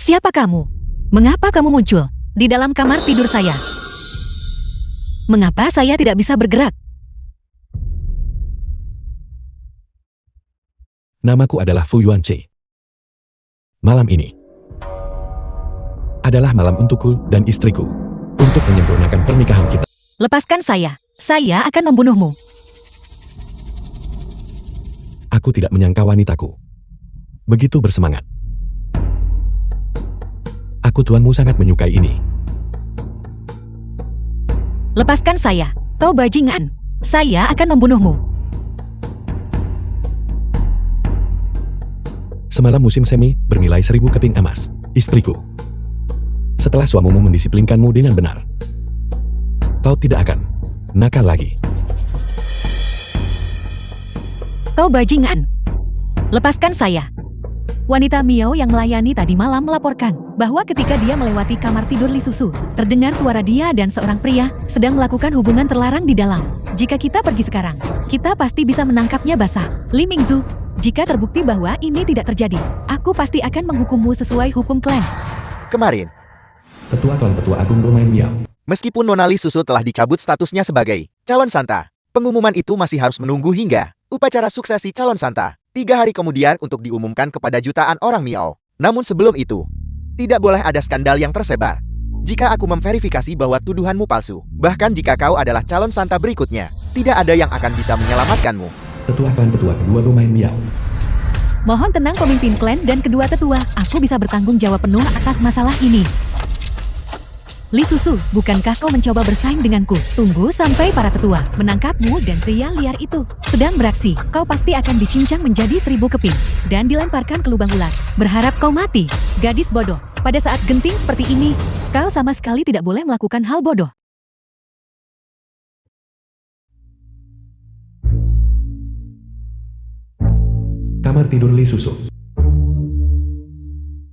Siapa kamu? Mengapa kamu muncul di dalam kamar tidur saya? Mengapa saya tidak bisa bergerak? Namaku adalah Fu Yuanqi. Malam ini adalah malam untukku dan istriku untuk menyempurnakan pernikahan kita. Lepaskan saya akan membunuhmu. Aku tidak menyangka wanitaku begitu bersemangat. Aku tuanmu sangat menyukai ini. Lepaskan saya, kau bajingan. Saya akan membunuhmu. Semalam musim semi bernilai 1000 keping emas, istriku. Setelah suamimu mendisiplinkanmu dengan benar, kau tidak akan nakal lagi. Kau bajingan. Lepaskan saya. Wanita Miao yang melayani tadi malam melaporkan bahwa ketika dia melewati kamar tidur Li Susu, terdengar suara dia dan seorang pria sedang melakukan hubungan terlarang di dalam. Jika kita pergi sekarang, kita pasti bisa menangkapnya basah. Li Mingzu, jika terbukti bahwa ini tidak terjadi, aku pasti akan menghukummu sesuai hukum klan. Kemarin, Ketua Klan Petua Agung bermain Miao. meskipun Nona Li Susu telah dicabut statusnya sebagai calon santa, pengumuman itu masih harus menunggu hingga upacara suksesi calon santa 3 hari kemudian untuk diumumkan kepada jutaan orang Miao. Namun sebelum itu, tidak boleh ada skandal yang tersebar. Jika aku memverifikasi bahwa tuduhanmu palsu, bahkan jika kau adalah calon santa berikutnya, tidak ada yang akan bisa menyelamatkanmu. Ketua Klan Petua kedua bermain Miao. Mohon tenang pemimpin klan dan kedua tetua, aku bisa bertanggung jawab penuh atas masalah ini. Li Susu, bukankah kau mencoba bersaing denganku? Tunggu sampai para tetua menangkapmu dan pria liar itu sedang beraksi. Kau pasti akan dicincang menjadi 1000 keping dan dilemparkan ke lubang ular. Berharap kau mati. Gadis bodoh, pada saat genting seperti ini, kau sama sekali tidak boleh melakukan hal bodoh. Kamar tidur Li Susu.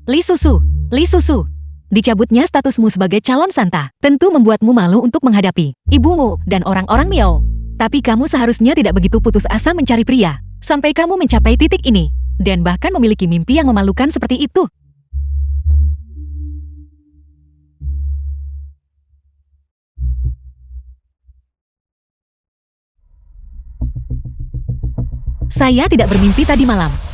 Li Susu, Li Susu. Dicabutnya statusmu sebagai calon santa tentu membuatmu malu untuk menghadapi ibumu dan orang-orang Miao. Tapi kamu seharusnya tidak begitu putus asa mencari pria sampai kamu mencapai titik ini dan bahkan memiliki mimpi yang memalukan seperti itu. Saya tidak bermimpi tadi malam.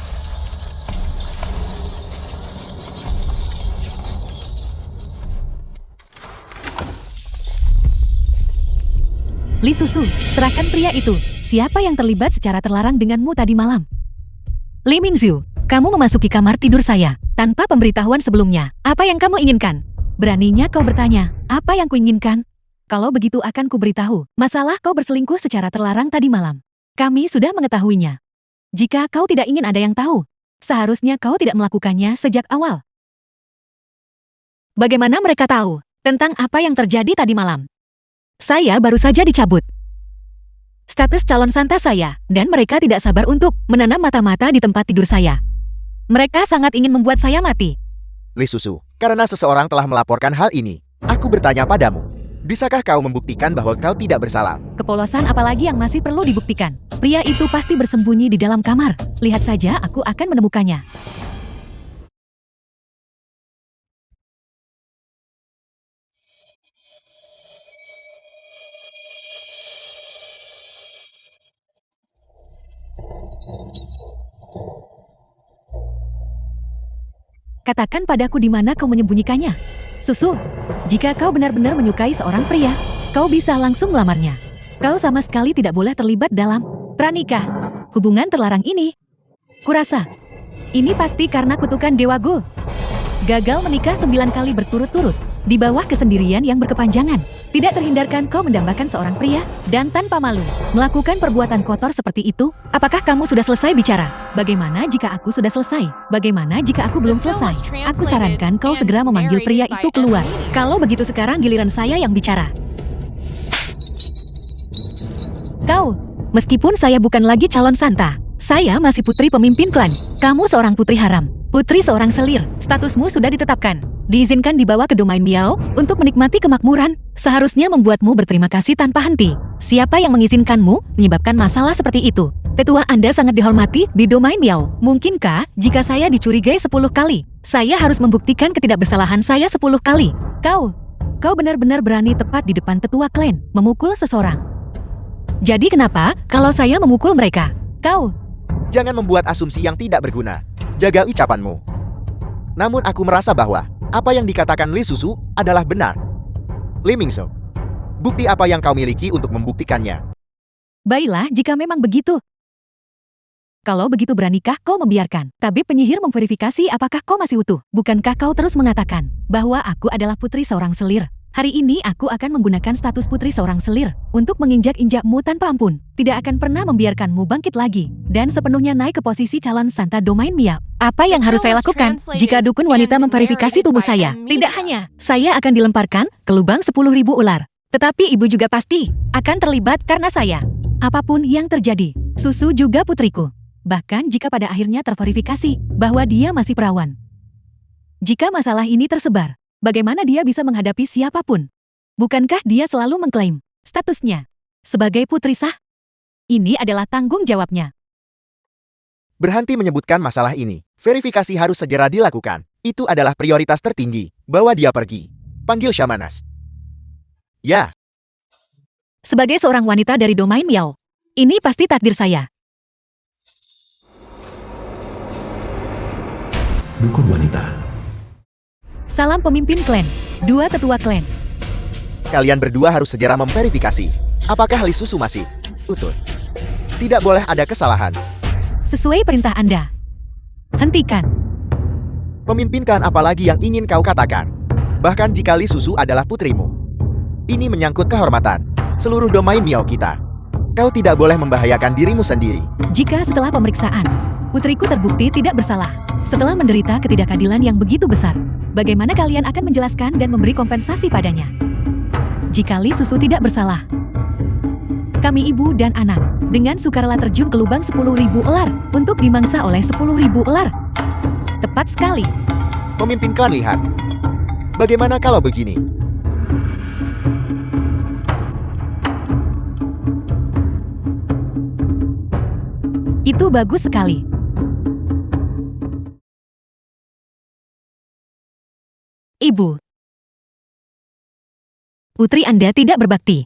Li Susu, serahkan pria itu. Siapa yang terlibat secara terlarang denganmu tadi malam? Li Mingzu, kamu memasuki kamar tidur saya tanpa pemberitahuan sebelumnya. Apa yang kamu inginkan? Beraninya kau bertanya, apa yang kuinginkan? Kalau begitu akan kuberitahu. Masalah kau berselingkuh secara terlarang tadi malam. Kami sudah mengetahuinya. Jika kau tidak ingin ada yang tahu, seharusnya kau tidak melakukannya sejak awal. Bagaimana mereka tahu tentang apa yang terjadi tadi malam? Saya baru saja dicabut status calon santa saya, dan mereka tidak sabar untuk menanam mata-mata di tempat tidur saya. Mereka sangat ingin membuat saya mati. Li Susu, karena seseorang telah melaporkan hal ini, aku bertanya padamu, bisakah kau membuktikan bahwa kau tidak bersalah? Kepolosan apalagi yang masih perlu dibuktikan? Pria itu pasti bersembunyi di dalam kamar. Lihat saja, aku akan menemukannya. Katakan padaku di mana kau menyembunyikannya. Susu, jika kau benar-benar menyukai seorang pria, kau bisa langsung melamarnya. Kau sama sekali tidak boleh terlibat dalam pranikah hubungan terlarang ini. Kurasa, ini pasti karena kutukan Dewa Go. Gagal menikah 9 kali berturut-turut di bawah kesendirian yang berkepanjangan. Tidak terhindarkan kau mendambakan seorang pria dan tanpa malu melakukan perbuatan kotor seperti itu. Apakah kamu sudah selesai bicara? Bagaimana jika aku sudah selesai? Bagaimana jika aku belum selesai? Aku sarankan kau segera memanggil pria itu keluar. Kalau begitu sekarang giliran saya yang bicara. Kau, meskipun saya bukan lagi calon santa, saya masih putri pemimpin klan. Kamu seorang putri haram, putri seorang selir. Statusmu sudah ditetapkan. Diizinkan dibawa ke domain Miao untuk menikmati kemakmuran. Seharusnya membuatmu berterima kasih tanpa henti. Siapa yang mengizinkanmu menyebabkan masalah seperti itu? Tetua Anda sangat dihormati di domain Miao. Mungkinkah jika saya dicurigai 10 kali, Saya harus membuktikan ketidakbersalahan saya 10 kali. Kau benar-benar berani tepat di depan tetua klan, memukul seseorang. Jadi kenapa kalau saya memukul mereka? Jangan membuat asumsi yang tidak berguna. Jaga ucapanmu. Namun aku merasa bahwa apa yang dikatakan Li Susu adalah benar. Li Mingsu, bukti apa yang kau miliki untuk membuktikannya? Baiklah jika memang begitu. Kalau begitu beranikah kau membiarkan tabib penyihir memverifikasi apakah kau masih utuh? Bukankah kau terus mengatakan bahwa aku adalah putri seorang selir? Hari ini aku akan menggunakan status putri seorang selir untuk menginjak-injakmu tanpa ampun. Tidak akan pernah membiarkanmu bangkit lagi dan sepenuhnya naik ke posisi calon Santa Domain Miao. Apa yang harus saya lakukan jika dukun wanita memverifikasi tubuh saya? Tidak hanya saya akan dilemparkan ke lubang 10.000 ular, tetapi ibu juga pasti akan terlibat karena saya. Apapun yang terjadi, Susu juga putriku. Bahkan jika pada akhirnya terverifikasi bahwa dia masih perawan. Jika masalah ini tersebar, bagaimana dia bisa menghadapi siapapun? Bukankah dia selalu mengklaim statusnya sebagai putri sah? Ini adalah tanggung jawabnya. Berhenti menyebutkan masalah ini. Verifikasi harus segera dilakukan. Itu adalah prioritas tertinggi. Bawa dia pergi. Panggil Syamanas. Ya. Sebagai seorang wanita dari Domain Miao, ini pasti takdir saya. Dukun wanita. Salam pemimpin klan, dua tetua klan. Kalian berdua harus segera memverifikasi. Apakah Li Susu masih utuh? Tidak boleh ada kesalahan. Sesuai perintah Anda. Hentikan. Pemimpin klan apalagi yang ingin kau katakan? Bahkan jika Li Susu adalah putrimu. Ini menyangkut kehormatan seluruh domain Miao kita. Kau tidak boleh membahayakan dirimu sendiri. Jika setelah pemeriksaan, putriku terbukti tidak bersalah, setelah menderita ketidakadilan yang begitu besar, bagaimana kalian akan menjelaskan dan memberi kompensasi padanya? Jika Li Susu tidak bersalah, kami ibu dan anak dengan sukarela terjun ke lubang 10.000 ular untuk dimangsa oleh 10.000 ular. Tepat sekali. Pemimpin klan lihat. Bagaimana kalau begini? Itu bagus sekali. Ibu, putri Anda tidak berbakti.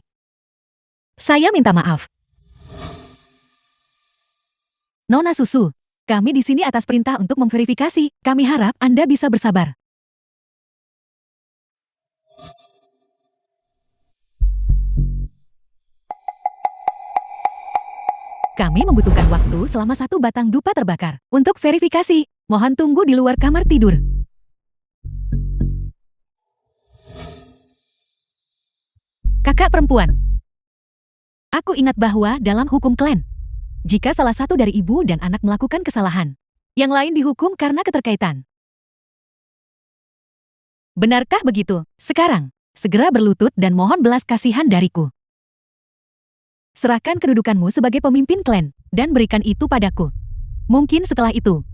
Saya minta maaf. Nona Susu, kami di sini atas perintah untuk memverifikasi. Kami harap Anda bisa bersabar. Kami membutuhkan waktu selama 1 batang dupa terbakar untuk verifikasi. Mohon tunggu di luar kamar tidur. Kakak perempuan. Aku ingat bahwa dalam hukum klan, jika salah satu dari ibu dan anak melakukan kesalahan, yang lain dihukum karena keterkaitan. Benarkah begitu? Sekarang, segera berlutut dan mohon belas kasihan dariku. Serahkan kedudukanmu sebagai pemimpin klan, dan berikan itu padaku. Mungkin setelah itu,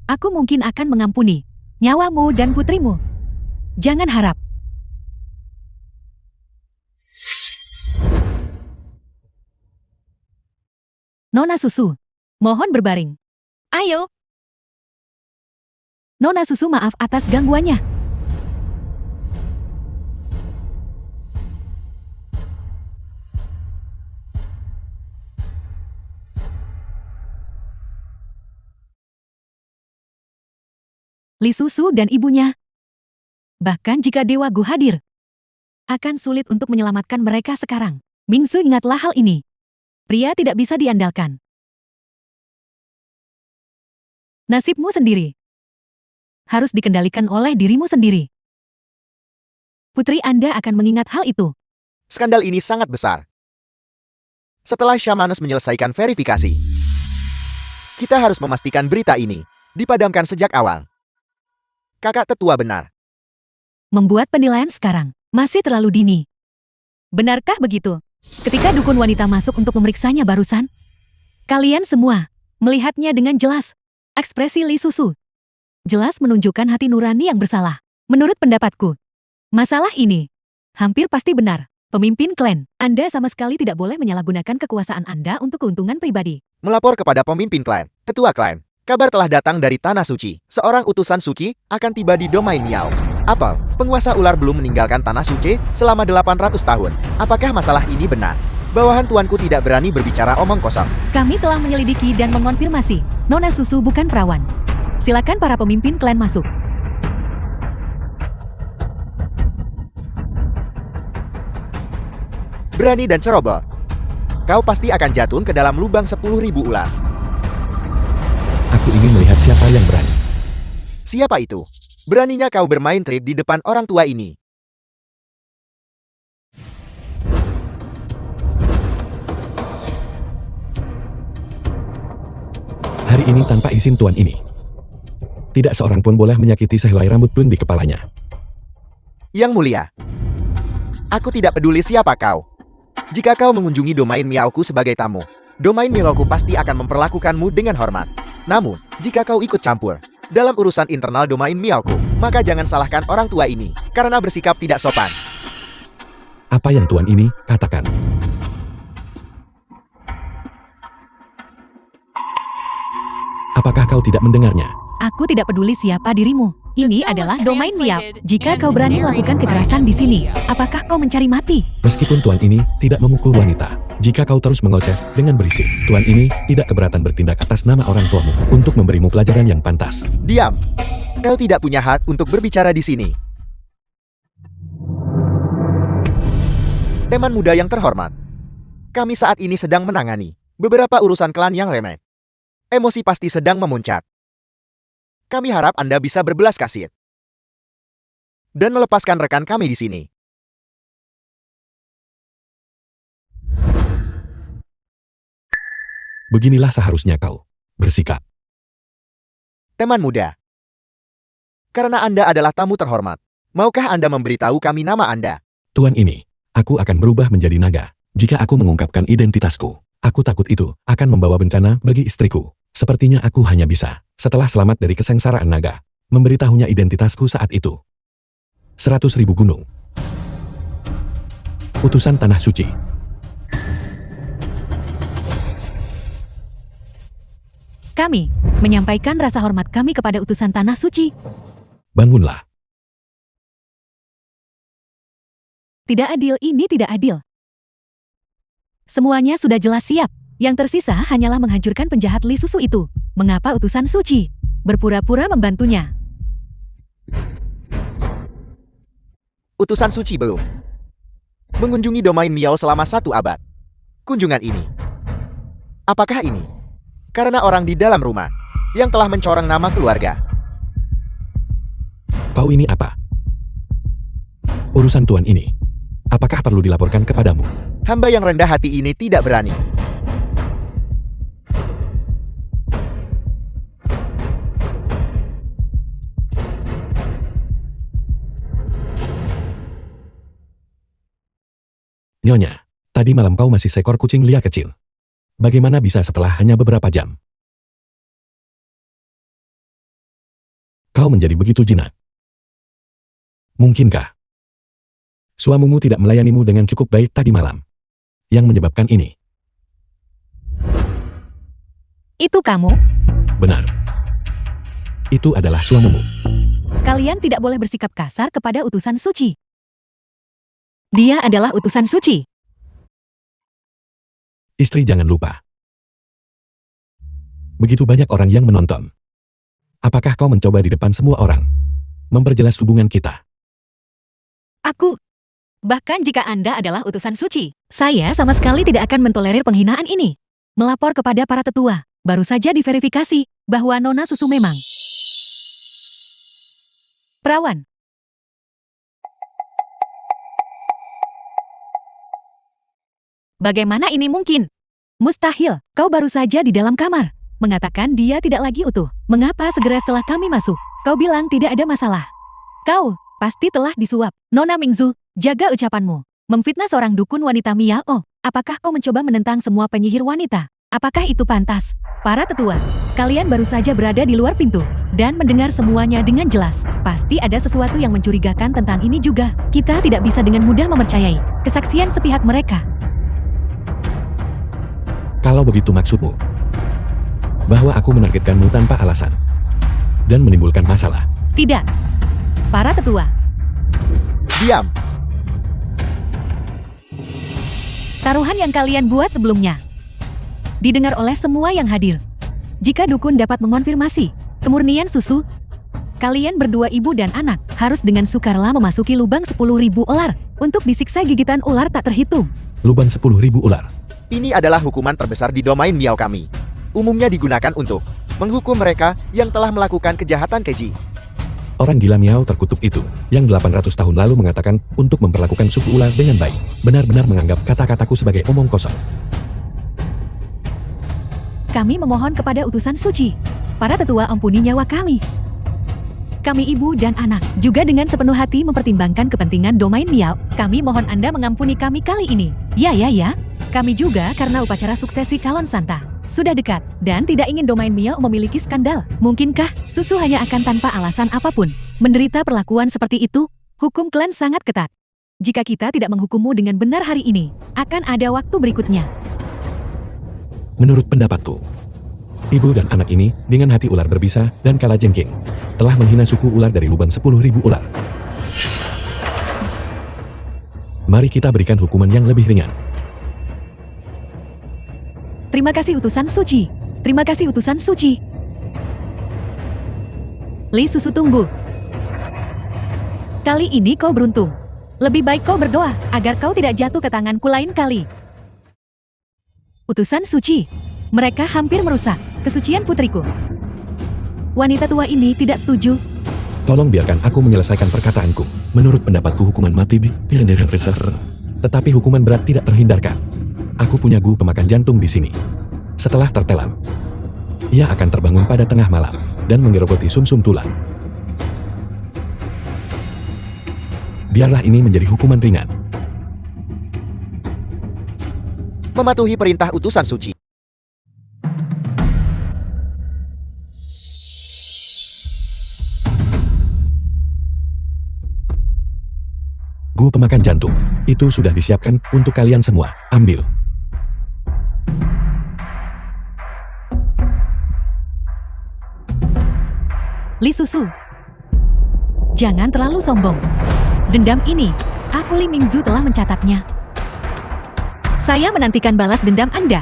aku mungkin akan mengampuni nyawamu dan putrimu. Jangan harap. Nona Susu, mohon berbaring. Ayo. Nona Susu, maaf atas gangguannya. Li Susu dan ibunya. Bahkan jika Dewa Gu hadir, akan sulit untuk menyelamatkan mereka sekarang. Mingsu, ingatlah hal ini. Pria tidak bisa diandalkan. Nasibmu sendiri harus dikendalikan oleh dirimu sendiri. Putri Anda akan mengingat hal itu. Skandal ini sangat besar. Setelah Syamanas menyelesaikan verifikasi, kita harus memastikan berita ini dipadamkan sejak awal. Kakak tetua benar. Membuat penilaian sekarang masih terlalu dini. Benarkah begitu? Ketika dukun wanita masuk untuk memeriksanya barusan, kalian semua melihatnya dengan jelas. Ekspresi Li Susu jelas menunjukkan hati nurani yang bersalah. Menurut pendapatku, masalah ini hampir pasti benar. Pemimpin klan, Anda sama sekali tidak boleh menyalahgunakan kekuasaan Anda untuk keuntungan pribadi. Melapor kepada pemimpin klan, tetua klan. Kabar telah datang dari Tanah Suci. Seorang utusan Suci akan tiba di domain Miao. Apel, penguasa ular belum meninggalkan Tanah Suci selama 800 tahun. Apakah masalah ini benar? Bawahan tuanku tidak berani berbicara omong kosong. Kami telah menyelidiki dan mengonfirmasi. Nona Susu bukan perawan. Silakan para pemimpin klan masuk. Berani dan ceroboh. Kau pasti akan jatuh ke dalam lubang 10.000 ular. Aku ingin melihat siapa yang berani. Siapa itu? Beraninya kau bermain trik di depan orang tua ini. Hari ini tanpa izin tuan ini. Tidak seorang pun boleh menyakiti sehelai rambut pun di kepalanya. Yang mulia, aku tidak peduli siapa kau. Jika kau mengunjungi domain Miaoku sebagai tamu, domain Miaoku pasti akan memperlakukanmu dengan hormat. Namun, jika kau ikut campur dalam urusan internal domain Miaoku, maka jangan salahkan orang tua ini karena bersikap tidak sopan. Apa yang tuan ini katakan? Apakah kau tidak mendengarnya? Aku tidak peduli siapa dirimu. Ini adalah domain Miao. Jika kau berani melakukan kekerasan di sini, apakah kau mencari mati? Meskipun tuan ini tidak memukul wanita, jika kau terus mengoceh dengan berisik, tuan ini tidak keberatan bertindak atas nama orang tuamu untuk memberimu pelajaran yang pantas. Diam. Kau tidak punya hak untuk berbicara di sini. Teman muda yang terhormat, kami saat ini sedang menangani beberapa urusan klan yang remeh. Emosi pasti sedang memuncak. Kami harap Anda bisa berbelas kasih dan melepaskan rekan kami di sini. Beginilah seharusnya kau bersikap. Teman muda, karena Anda adalah tamu terhormat, maukah Anda memberitahu kami nama Anda? Tuan ini, aku akan berubah menjadi naga. Jika aku mengungkapkan identitasku, aku takut itu akan membawa bencana bagi istriku. Sepertinya aku hanya bisa, setelah selamat dari kesengsaraan naga, memberitahunya identitasku saat itu. 100.000 gunung. Utusan Tanah Suci. Kami menyampaikan rasa hormat kami kepada utusan Tanah Suci. Bangunlah. Tidak adil, ini tidak adil. Semuanya sudah jelas siap. Yang tersisa hanyalah menghancurkan penjahat Li Susu itu. Mengapa utusan Suci berpura-pura membantunya? Utusan Suci belum mengunjungi domain Miao selama 1 abad. Kunjungan ini, apakah ini karena orang di dalam rumah yang telah mencoreng nama keluarga? Kau ini apa? Urusan tuan ini, apakah perlu dilaporkan kepadamu? Hamba yang rendah hati ini tidak berani. Nyonya, tadi malam kau masih seekor kucing liar kecil. Bagaimana bisa setelah hanya beberapa jam? Kau menjadi begitu jinak. Mungkinkah suamimu tidak melayanimu dengan cukup baik tadi malam? Yang menyebabkan ini? Itu kamu? Benar. Itu adalah suamimu. Kalian tidak boleh bersikap kasar kepada utusan Suci. Dia adalah utusan Suci. Istri, jangan lupa. Begitu banyak orang yang menonton. Apakah kau mencoba di depan semua orang memperjelas hubungan kita? Bahkan jika Anda adalah utusan Suci, saya sama sekali tidak akan mentolerir penghinaan ini. Melapor kepada para tetua, baru saja diverifikasi bahwa Nona Susu memang perawan. Bagaimana ini mungkin? Mustahil, kau baru saja di dalam kamar. Mengatakan dia tidak lagi utuh. Mengapa segera setelah kami masuk, kau bilang tidak ada masalah? Kau pasti telah disuap. Nona Mingzu, jaga ucapanmu. Memfitnah seorang dukun wanita Miao. Apakah kau mencoba menentang semua penyihir wanita? Apakah itu pantas? Para tetua, kalian baru saja berada di luar pintu dan mendengar semuanya dengan jelas. Pasti ada sesuatu yang mencurigakan tentang ini juga. Kita tidak bisa dengan mudah mempercayai kesaksian sepihak mereka. Kalau begitu maksudmu, bahwa aku menargetkanmu tanpa alasan dan menimbulkan masalah. Tidak. Para tetua, Diam. taruhan yang kalian buat sebelumnya didengar oleh semua yang hadir. Jika dukun dapat mengonfirmasi kemurnian susu, kalian berdua ibu dan anak harus dengan sukarela memasuki lubang 10.000 ular untuk disiksa gigitan ular tak terhitung. Lubang 10.000 ular. Ini adalah hukuman terbesar di domain miao kami. Umumnya digunakan untuk menghukum mereka yang telah melakukan kejahatan keji. Orang gila Miao terkutuk itu, yang 800 tahun lalu mengatakan untuk memperlakukan suku ular dengan baik, benar-benar menganggap kata-kataku sebagai omong kosong. Kami memohon kepada utusan suci, para tetua ampuni nyawa kami. Kami ibu dan anak, juga dengan sepenuh hati mempertimbangkan kepentingan domain Miao, kami mohon Anda mengampuni kami kali ini. Ya. Kami juga karena upacara suksesi Kalon Santa sudah dekat, dan tidak ingin domain Miao memiliki skandal. Mungkinkah Susu hanya akan tanpa alasan apapun menderita perlakuan seperti itu? Hukum klan sangat ketat. Jika kita tidak menghukummu dengan benar hari ini, akan ada waktu berikutnya. Menurut pendapatku, ibu dan anak ini dengan hati ular berbisa dan kalajengking telah menghina suku ular dari lubang 10.000 ular. Mari kita berikan hukuman yang lebih ringan. Terima kasih utusan suci. Terima kasih utusan suci. Li Susu tunggu. Kali ini kau beruntung. Lebih baik kau berdoa agar kau tidak jatuh ke tanganku lain kali. Utusan suci. Mereka hampir merusak kesucian putriku. Wanita tua ini tidak setuju. Tolong biarkan aku menyelesaikan perkataanku. Menurut pendapatku hukuman mati tetapi hukuman berat tidak terhindarkan. Aku punya guru pemakan jantung di sini. Setelah tertelan, ia akan terbangun pada tengah malam dan menggerogoti sumsum tulang. Biarlah ini menjadi hukuman ringan. Mematuhi perintah utusan suci. Guru pemakan jantung, itu sudah disiapkan untuk kalian semua. Ambil. Li Susu. Jangan terlalu sombong. Dendam ini, aku Li Mingzu telah mencatatnya. Saya menantikan balas dendam Anda.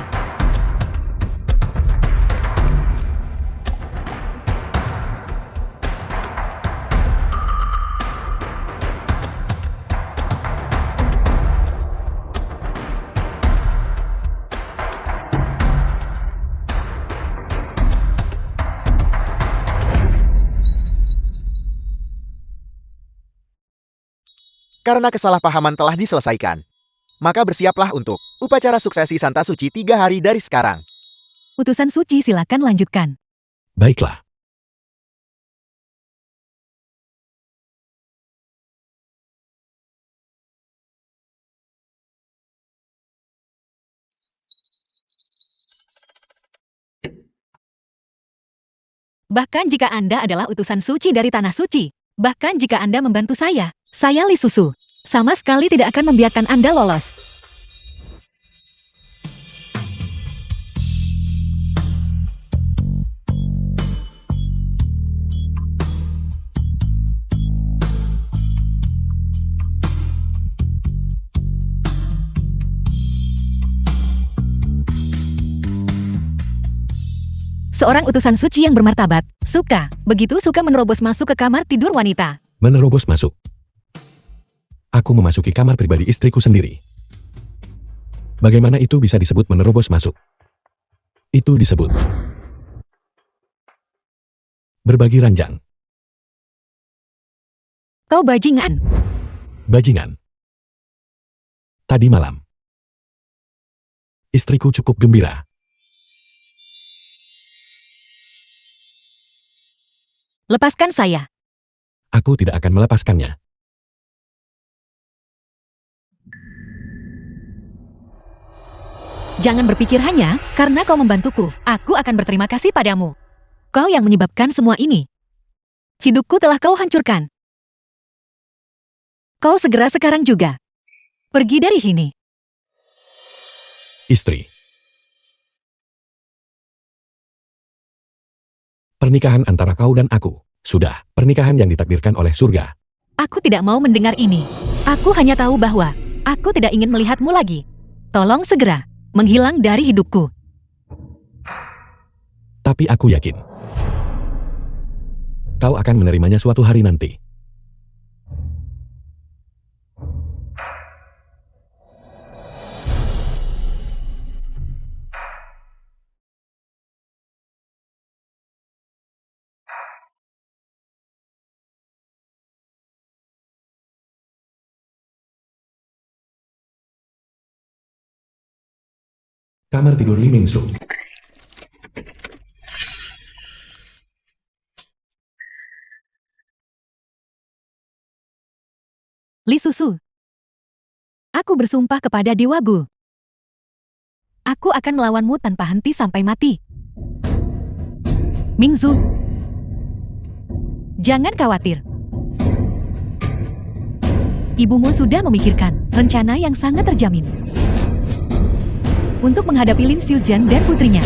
Karena kesalahpahaman telah diselesaikan, maka bersiaplah untuk upacara suksesi Santa Suci 3 hari dari sekarang. Utusan suci silakan lanjutkan. Baiklah. Bahkan jika Anda adalah utusan suci dari tanah suci, bahkan jika Anda membantu saya Li Susu, sama sekali tidak akan membiarkan Anda lolos. Seorang utusan suci yang bermartabat, begitu suka menerobos masuk ke kamar tidur wanita. Menerobos masuk. Aku memasuki kamar pribadi istriku sendiri. Bagaimana itu bisa disebut menerobos masuk? Itu disebut berbagi ranjang. Kau bajingan. Bajingan. Tadi malam, istriku cukup gembira. Lepaskan saya. Aku tidak akan melepaskannya. Jangan berpikir hanya karena kau membantuku, aku akan berterima kasih padamu. Kau yang menyebabkan semua ini. Hidupku telah kau hancurkan. Kau segera sekarang juga. Pergi dari sini. Istri. Pernikahan antara kau dan aku. Sudah, pernikahan yang ditakdirkan oleh surga. Aku tidak mau mendengar ini. Aku hanya tahu bahwa aku tidak ingin melihatmu lagi. Tolong segera menghilang dari hidupku. Tapi aku yakin kau akan menerimanya suatu hari nanti. Kamar tidur Lee Min Soo. Li Susu. Aku bersumpah kepada Dewa Gu. Aku akan melawanmu tanpa henti sampai mati. Mingzu. Jangan khawatir. Ibumu sudah memikirkan rencana yang sangat terjamin untuk menghadapi Lin Xiujian dan putrinya.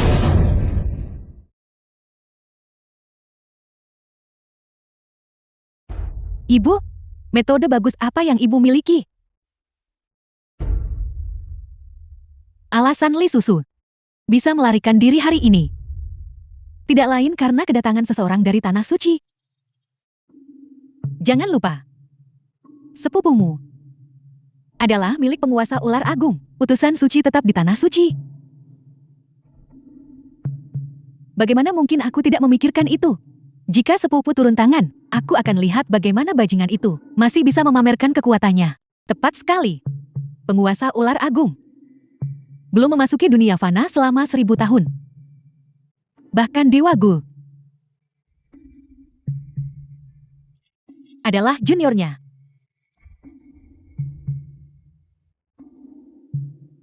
Ibu, metode bagus apa yang ibu miliki? Alasan Li Susu bisa melarikan diri hari ini tidak lain karena kedatangan seseorang dari Tanah Suci. Jangan lupa, sepupumu adalah milik penguasa ular agung. Utusan suci tetap di Tanah Suci. Bagaimana mungkin aku tidak memikirkan itu? Jika sepupu turun tangan, aku akan lihat bagaimana bajingan itu masih bisa memamerkan kekuatannya. Tepat sekali. Penguasa ular agung belum memasuki dunia fana selama 1000 tahun. Bahkan Dewa Gu adalah juniornya.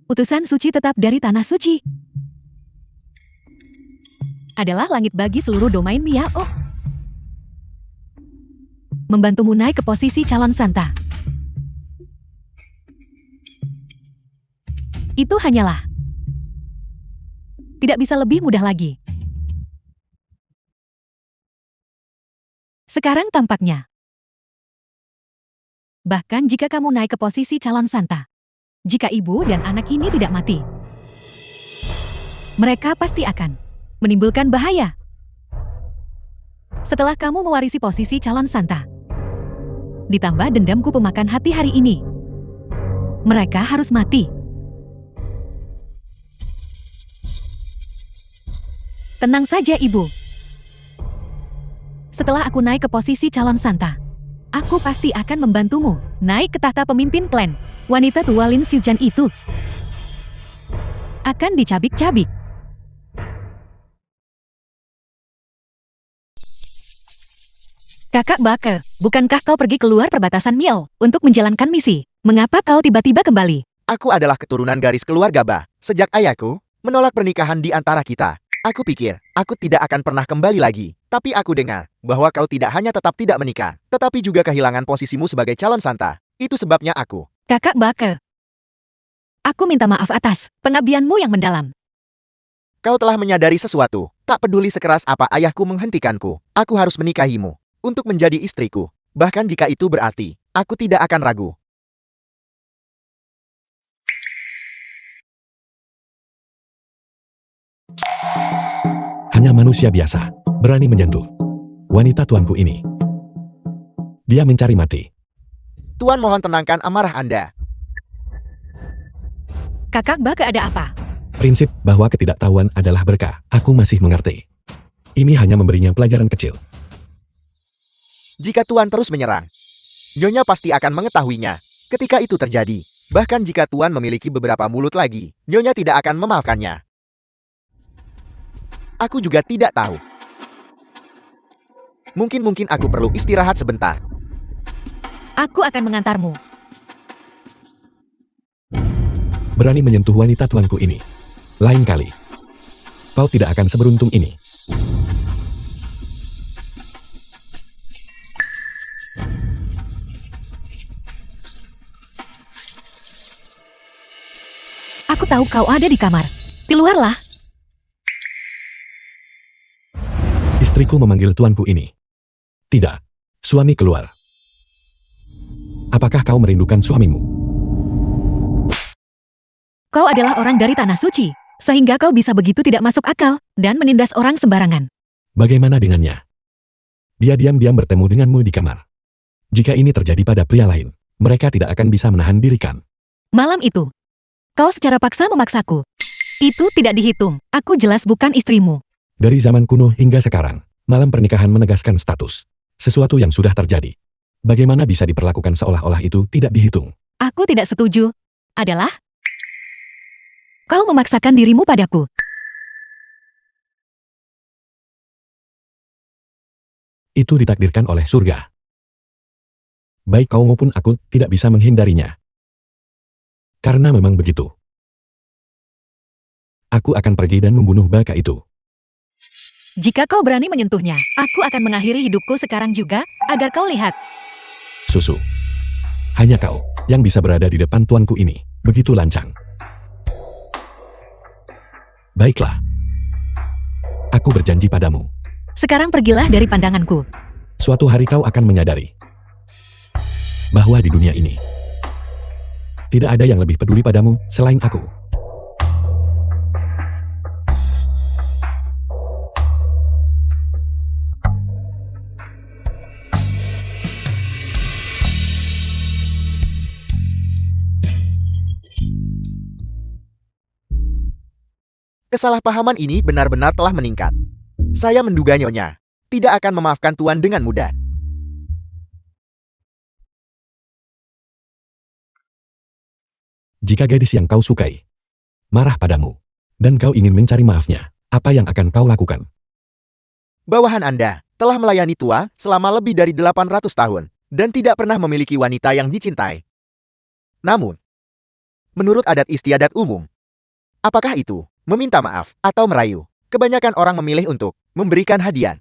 Utusan suci tetap dari Tanah Suci adalah langit bagi seluruh domain Miao. Membantumu naik ke posisi calon Santa. Itu hanyalah tidak bisa lebih mudah lagi. Sekarang tampaknya, bahkan jika kamu naik ke posisi calon Santa, jika ibu dan anak ini tidak mati, mereka pasti akan menimbulkan bahaya. Setelah kamu mewarisi posisi calon Santa, ditambah dendamku pemakan hati hari ini, mereka harus mati. Tenang saja ibu. Setelah aku naik ke posisi calon Santa, aku pasti akan membantumu naik ke tahta pemimpin klan. Wanita tua Lin Xiujian itu akan dicabik-cabik. Kakak Bake, bukankah kau pergi keluar perbatasan Miao untuk menjalankan misi? Mengapa kau tiba-tiba kembali? Aku adalah keturunan garis keluarga Ba. Sejak ayahku menolak pernikahan di antara kita, aku pikir aku tidak akan pernah kembali lagi. Tapi aku dengar bahwa kau tidak hanya tetap tidak menikah, tetapi juga kehilangan posisimu sebagai calon Santa. Itu sebabnya aku. Kakak Bake, aku minta maaf atas pengabdianmu yang mendalam. Kau telah menyadari sesuatu. Tak peduli sekeras apa ayahku menghentikanku, aku harus menikahimu untuk menjadi istriku. Bahkan jika itu berarti, aku tidak akan ragu. Hanya manusia biasa berani menyentuh wanita tuanku ini. Dia mencari mati. Tuan mohon tenangkan amarah Anda. Kakak Bake ada apa? Prinsip bahwa ketidaktahuan adalah berkah. Aku masih mengerti. Ini hanya memberinya pelajaran kecil. Jika Tuan terus menyerang, Nyonya pasti akan mengetahuinya. Ketika itu terjadi, bahkan jika Tuan memiliki beberapa mulut lagi, Nyonya tidak akan memaafkannya. Aku juga tidak tahu. Mungkin aku perlu istirahat sebentar. Aku akan mengantarmu. Berani menyentuh wanita tuanku ini. Lain kali, kau tidak akan seberuntung ini. Aku tahu kau ada di kamar. Keluarlah. Istriku memanggil tuanku ini. Tidak. Suami keluar. Apakah kau merindukan suamimu? Kau adalah orang dari tanah suci, sehingga kau bisa begitu tidak masuk akal dan menindas orang sembarangan. Bagaimana dengannya? Dia diam-diam bertemu denganmu di kamar. Jika ini terjadi pada pria lain, mereka tidak akan bisa menahan diri kan? Malam itu, kau secara paksa memaksaku. Itu tidak dihitung. Aku jelas bukan istrimu. Dari zaman kuno hingga sekarang, malam pernikahan menegaskan status. Sesuatu yang sudah terjadi. Bagaimana bisa diperlakukan seolah-olah itu tidak dihitung? Aku tidak setuju. Adalah kau memaksakan dirimu padaku. Itu ditakdirkan oleh surga. Baik kau maupun aku tidak bisa menghindarinya. Karena memang begitu. Aku akan pergi dan membunuh baka itu. Jika kau berani menyentuhnya, aku akan mengakhiri hidupku sekarang juga, agar kau lihat. Susu. Hanya kau yang bisa berada di depan tuanku ini. Begitu lancang. Baiklah. Aku berjanji padamu. Sekarang pergilah dari pandanganku. Suatu hari kau akan menyadari bahwa di dunia ini tidak ada yang lebih peduli padamu selain aku. Kesalahpahaman ini benar-benar telah meningkat. Saya menduga Nyonya tidak akan memaafkan Tuan dengan mudah. Jika gadis yang kau sukai marah padamu dan kau ingin mencari maafnya, apa yang akan kau lakukan? Bawahan Anda telah melayani Tua selama lebih dari 800 tahun dan tidak pernah memiliki wanita yang dicintai. Namun, menurut adat istiadat umum, apakah itu meminta maaf atau merayu? Kebanyakan orang memilih untuk memberikan hadiah.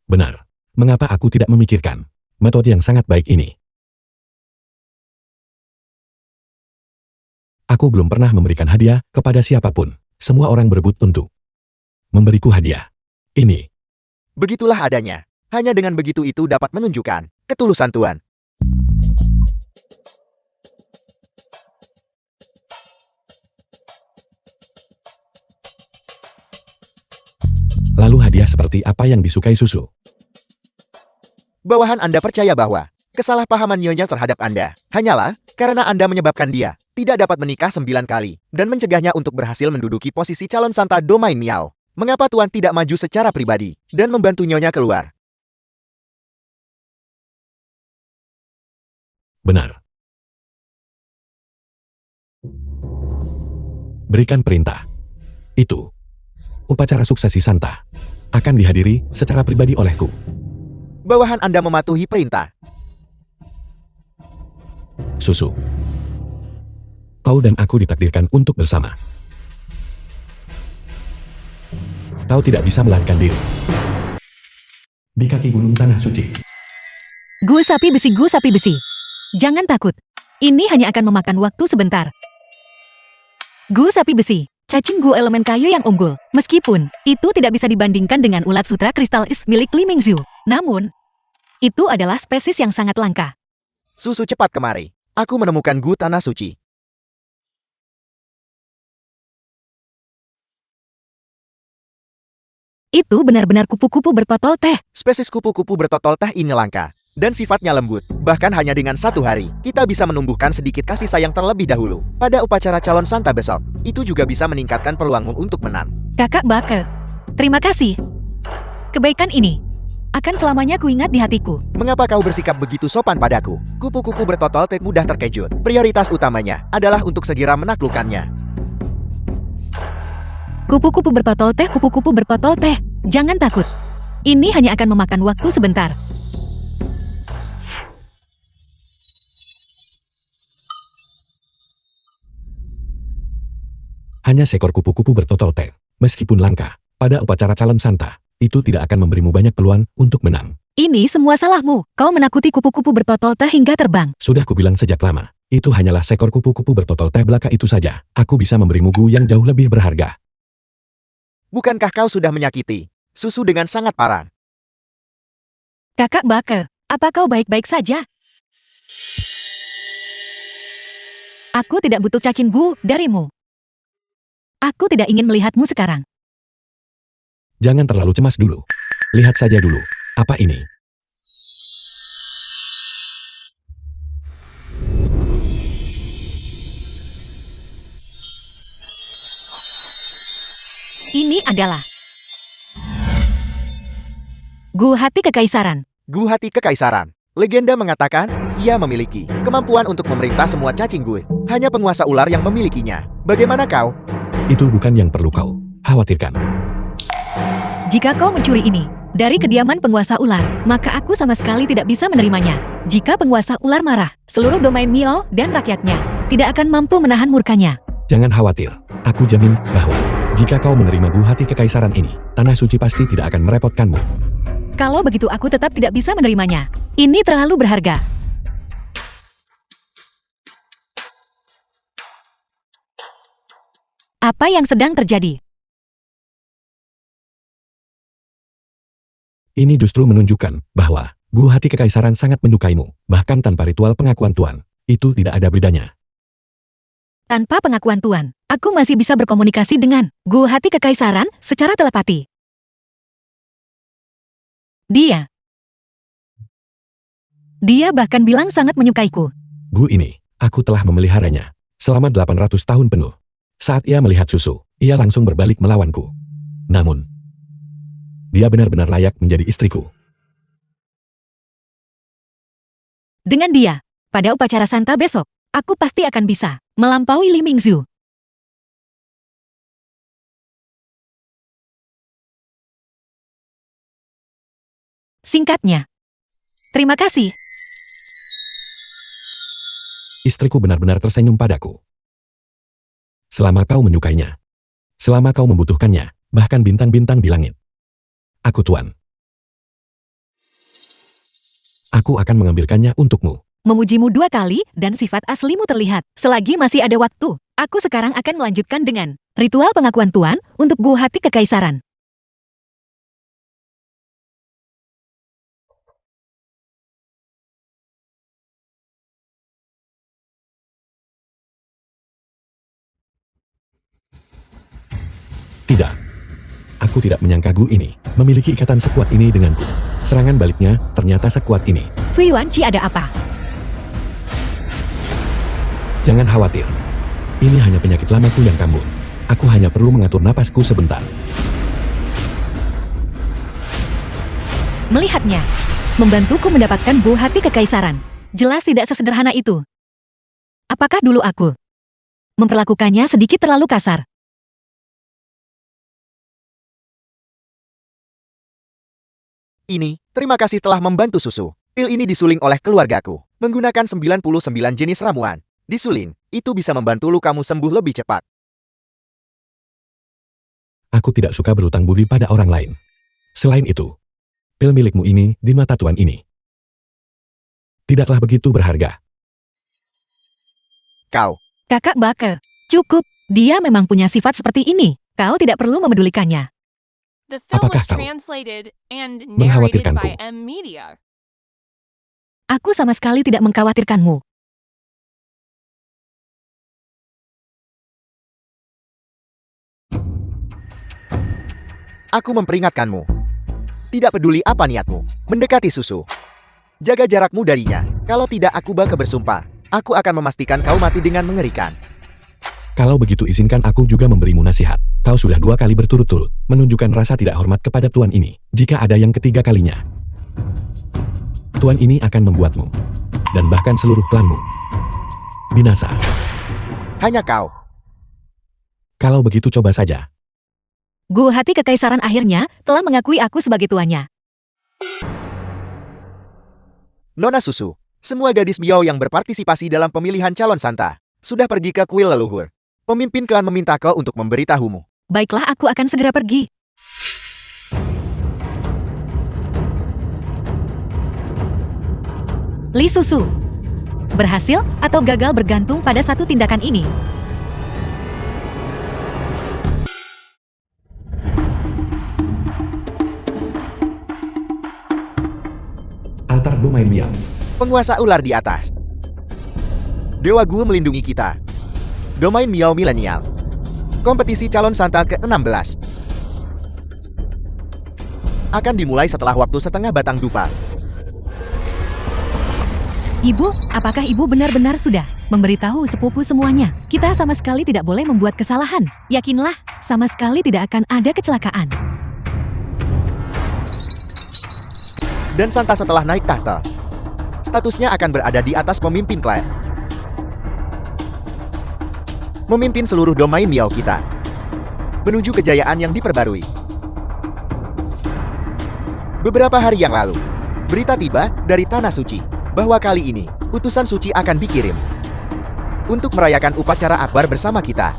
Benar. Mengapa aku tidak memikirkan metode yang sangat baik ini? Aku belum pernah memberikan hadiah kepada siapapun. Semua orang berebut untuk memberiku hadiah. Ini. Begitulah adanya. Hanya dengan begitu itu dapat menunjukkan ketulusan Tuan. Lalu hadiah seperti apa yang disukai Susu? Bawahan Anda percaya bahwa kesalahpahaman Nyonya terhadap Anda hanyalah karena Anda menyebabkan dia tidak dapat menikah 9 kali dan mencegahnya untuk berhasil menduduki posisi calon Santa Domain Miao. Mengapa Tuan tidak maju secara pribadi dan membantu Nyonya keluar? Benar. Berikan perintah. Itu. Upacara suksesi Santa akan dihadiri secara pribadi olehku. Bawahan Anda mematuhi perintah. Susu. Kau dan aku ditakdirkan untuk bersama. Kau tidak bisa melarikan diri. Di kaki gunung tanah suci. Gu sapi besi, gu sapi besi. Jangan takut. Ini hanya akan memakan waktu sebentar. Gu sapi besi. Cacing gu elemen kayu yang unggul. Meskipun itu tidak bisa dibandingkan dengan ulat sutra kristal is milik Li Mingzhu. Namun, itu adalah spesies yang sangat langka. Susu cepat kemari. Aku menemukan Gu Tanah Suci. Itu benar-benar kupu-kupu bertotol teh. Spesies kupu-kupu bertotol teh ini langka dan sifatnya lembut. Bahkan hanya dengan 1 hari, kita bisa menumbuhkan sedikit kasih sayang terlebih dahulu. Pada upacara calon Santa besok, itu juga bisa meningkatkan peluangmu untuk menang. Kakak Bake, terima kasih. Kebaikan ini akan selamanya kuingat di hatiku. Mengapa kau bersikap begitu sopan padaku? Kupu-kupu bertotol teh mudah terkejut. Prioritas utamanya adalah untuk segera menaklukkannya. Kupu-kupu bertotol teh, kupu-kupu bertotol teh. Jangan takut. Ini hanya akan memakan waktu sebentar. Hanya seekor kupu-kupu bertotol teh. Meskipun langka, pada upacara calon Santa, itu tidak akan memberimu banyak peluang untuk menang. Ini semua salahmu. Kau menakuti kupu-kupu bertotol teh hingga terbang. Sudah kubilang sejak lama, itu hanyalah seekor kupu-kupu bertotol teh belaka itu saja. Aku bisa memberimu gu yang jauh lebih berharga. Bukankah kau sudah menyakiti Susu dengan sangat parah? Kakak Bake, apa kau baik-baik saja? Aku tidak butuh cacing gu darimu. Aku tidak ingin melihatmu sekarang. Jangan terlalu cemas dulu. Lihat saja dulu. Apa ini? Ini adalah Gu Hati Kekaisaran. Gu Hati Kekaisaran. Legenda mengatakan, ia memiliki kemampuan untuk memerintah semua cacing gue. Hanya penguasa ular yang memilikinya. Bagaimana kau? Itu bukan yang perlu kau khawatirkan. Jika kau mencuri ini dari kediaman penguasa ular, maka aku sama sekali tidak bisa menerimanya. Jika penguasa ular marah, seluruh domain Miao dan rakyatnya tidak akan mampu menahan murkanya. Jangan khawatir. Aku jamin bahwa jika kau menerima Gu Hati Kekaisaran ini, Tanah Suci pasti tidak akan merepotkanmu. Kalau begitu aku tetap tidak bisa menerimanya. Ini terlalu berharga. Apa yang sedang terjadi? Ini justru menunjukkan bahwa Gu Hati Kekaisaran sangat menyukaimu, bahkan tanpa ritual pengakuan Tuan. Itu tidak ada bedanya. Tanpa pengakuan Tuan, aku masih bisa berkomunikasi dengan Gu Hati Kekaisaran secara telepati. Dia bahkan bilang sangat menyukaiku. Gu ini, aku telah memeliharanya selama 800 tahun penuh. Saat ia melihat Susu, ia langsung berbalik melawanku. Namun, dia benar-benar layak menjadi istriku. Dengan dia, pada upacara Santa besok, aku pasti akan bisa melampaui Li Mingzhu. Singkatnya, terima kasih. Istriku benar-benar tersenyum padaku. Selama kau menyukainya, selama kau membutuhkannya, bahkan bintang-bintang di langit. Aku Tuan. Aku akan mengambilkannya untukmu. Memujimu 2 kali dan sifat aslimu terlihat. Selagi masih ada waktu, aku sekarang akan melanjutkan dengan ritual pengakuan Tuan untuk Gu Hati Kekaisaran. Tidak. Aku tidak menyangka Gu ini memiliki ikatan sekuat ini denganku. Serangan baliknya ternyata sekuat ini. Fui Wanci ada apa? Jangan khawatir. Ini hanya penyakit lamaku yang kambuh. Aku hanya perlu mengatur napasku sebentar. Melihatnya, membantuku mendapatkan Gu Hati Kekaisaran. Jelas tidak sesederhana itu. Apakah dulu aku memperlakukannya sedikit terlalu kasar? Ini, terima kasih telah membantu Susu. Pil ini disuling oleh keluargaku. Menggunakan 99 jenis ramuan. Disulin, itu bisa membantu lukamu sembuh lebih cepat. Aku tidak suka berutang budi pada orang lain. Selain itu, pil milikmu ini di mata Tuan ini tidaklah begitu berharga. Kau, Kakak Bake, cukup. Dia memang punya sifat seperti ini. Kau tidak perlu memedulikannya. The film Apakah was kau translated and narrated mengkhawatirkanku? by M Media. Aku sama sekali tidak mengkhawatirkanmu. aku memperingatkanmu. Tidak peduli apa niatmu, mendekati Susu. Jaga jarakmu darinya. Kalau tidak aku bakal bersumpah. Aku akan memastikan kau mati dengan mengerikan. Kalau begitu izinkan aku juga memberimu nasihat. Kau sudah 2 kali berturut-turut menunjukkan rasa tidak hormat kepada Tuan ini. Jika ada yang ketiga kalinya, Tuan ini akan membuatmu, dan bahkan seluruh klanmu, binasa. Hanya kau. Kalau begitu coba saja. Gu Hati Kekaisaran akhirnya telah mengakui aku sebagai tuannya. Nona Susu, semua gadis Miao yang berpartisipasi dalam pemilihan calon Santa sudah pergi ke kuil leluhur. Pemimpin klan meminta kau untuk memberitahumu. Baiklah, aku akan segera pergi. Li Susu. Berhasil atau gagal bergantung pada satu tindakan ini. Domain Miao. Penguasa ular di atas. Dewa Gu melindungi kita. Domain Miao Milenial. Kompetisi calon Santa ke-16 akan dimulai setelah waktu setengah batang dupa. Ibu, apakah ibu benar-benar sudah memberitahu sepupu semuanya? Kita sama sekali tidak boleh membuat kesalahan. Yakinlah, sama sekali tidak akan ada kecelakaan. Dan Santa setelah naik tahta, statusnya akan berada di atas pemimpin klan. Memimpin seluruh domain Miao kita menuju kejayaan yang diperbarui. Beberapa hari yang lalu, berita tiba dari Tanah Suci bahwa kali ini utusan suci akan dikirim untuk merayakan upacara akbar bersama kita.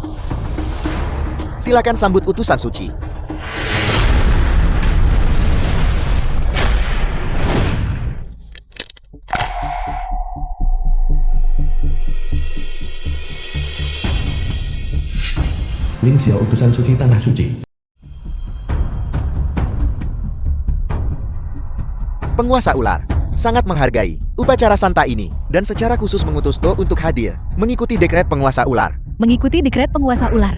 Silakan sambut utusan suci. Ling Xiao utusan suci Tanah Suci. Penguasa ular sangat menghargai upacara Santa ini dan secara khusus mengutus To untuk hadir mengikuti dekret penguasa ular. Mengikuti dekret penguasa ular.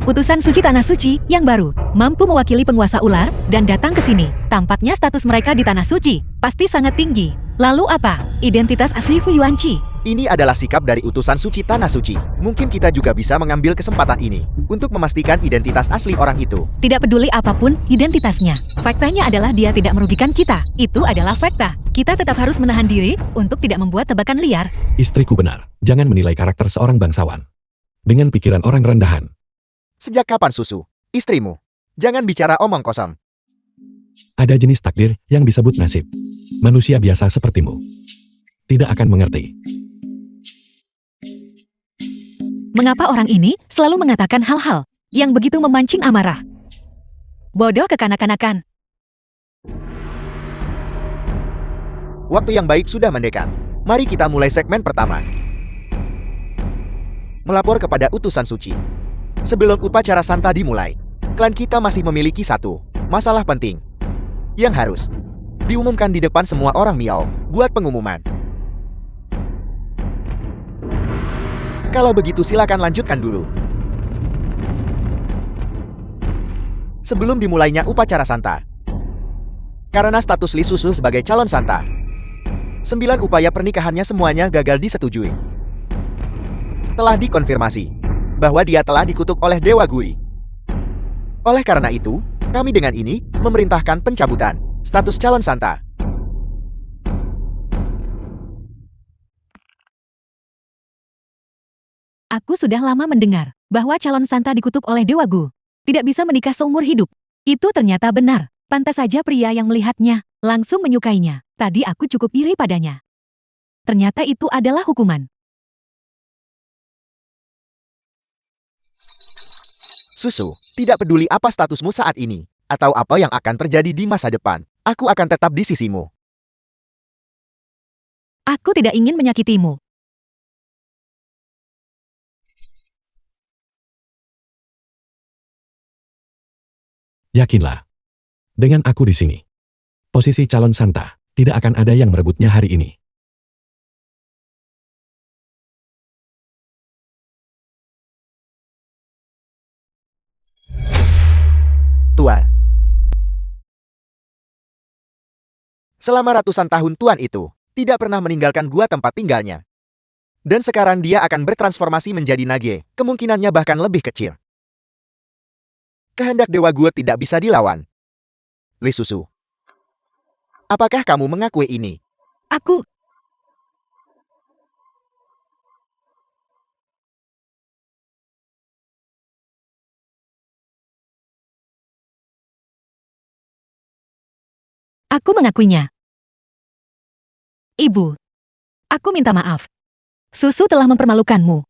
Utusan suci Tanah Suci yang baru mampu mewakili penguasa ular dan datang ke sini. Tampaknya status mereka di Tanah Suci pasti sangat tinggi. Lalu apa? Identitas asli Fu Yuanqi. Ini adalah sikap dari utusan suci Tanah Suci. Mungkin kita juga bisa mengambil kesempatan ini untuk memastikan identitas asli orang itu. Tidak peduli apapun identitasnya. Faktanya adalah dia tidak merugikan kita. Itu adalah fakta. Kita tetap harus menahan diri untuk tidak membuat tebakan liar. Istriku benar. Jangan menilai karakter seorang bangsawan dengan pikiran orang rendahan. Sejak kapan Susu, istrimu? Jangan bicara omong kosong. Ada jenis takdir yang disebut nasib. Manusia biasa sepertimu tidak akan mengerti. Mengapa orang ini selalu mengatakan hal-hal yang begitu memancing amarah? Bodoh kekanak-kanakan. Waktu yang baik sudah mendekat. Mari kita mulai segmen pertama. Melapor kepada utusan suci. Sebelum upacara Santa dimulai, klan kita masih memiliki satu masalah penting yang harus diumumkan di depan semua orang Miao. Buat pengumuman. Kalau begitu silakan lanjutkan dulu. Sebelum dimulainya upacara Santa. Karena status Li Susu sebagai calon Santa, 9 upaya pernikahannya semuanya gagal disetujui. Telah dikonfirmasi bahwa dia telah dikutuk oleh Dewa Gui. Oleh karena itu, kami dengan ini memerintahkan pencabutan status calon Santa. Aku sudah lama mendengar bahwa calon Santa dikutuk oleh Dewa Gu. Tidak bisa menikah seumur hidup. Itu ternyata benar. Pantas saja pria yang melihatnya langsung menyukainya. Tadi aku cukup iri padanya. Ternyata itu adalah hukuman. Susu, tidak peduli apa statusmu saat ini, atau apa yang akan terjadi di masa depan, aku akan tetap di sisimu. Aku tidak ingin menyakitimu. Yakinlah, dengan aku di sini, posisi calon Santa tidak akan ada yang merebutnya hari ini. Tuan. Selama ratusan tahun Tuan itu tidak pernah meninggalkan gua tempat tinggalnya. Dan sekarang dia akan bertransformasi menjadi Nage, kemungkinannya bahkan lebih kecil. Kehendak Dewa Gua tidak bisa dilawan. Li Susu. Apakah kamu mengakui ini? Aku... Aku mengakuinya. Ibu, aku minta maaf. Susu telah mempermalukanmu.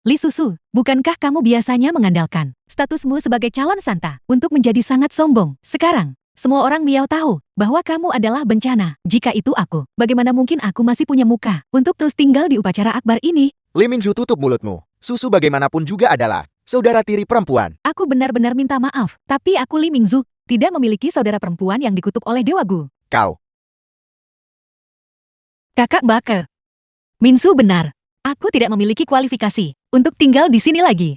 Li Susu, bukankah kamu biasanya mengandalkan statusmu sebagai calon Santa untuk menjadi sangat sombong? Sekarang, semua orang Miao tahu bahwa kamu adalah bencana. Jika itu aku, bagaimana mungkin aku masih punya muka untuk terus tinggal di upacara akbar ini? Li Minju, tutup mulutmu. Susu bagaimanapun juga adalah saudara tiri perempuan. Aku benar-benar minta maaf, tapi aku Li Mingzu tidak memiliki saudara perempuan yang dikutuk oleh Dewa Gu. Kau, Kakak Bake. Minsu benar. Aku tidak memiliki kualifikasi untuk tinggal di sini lagi.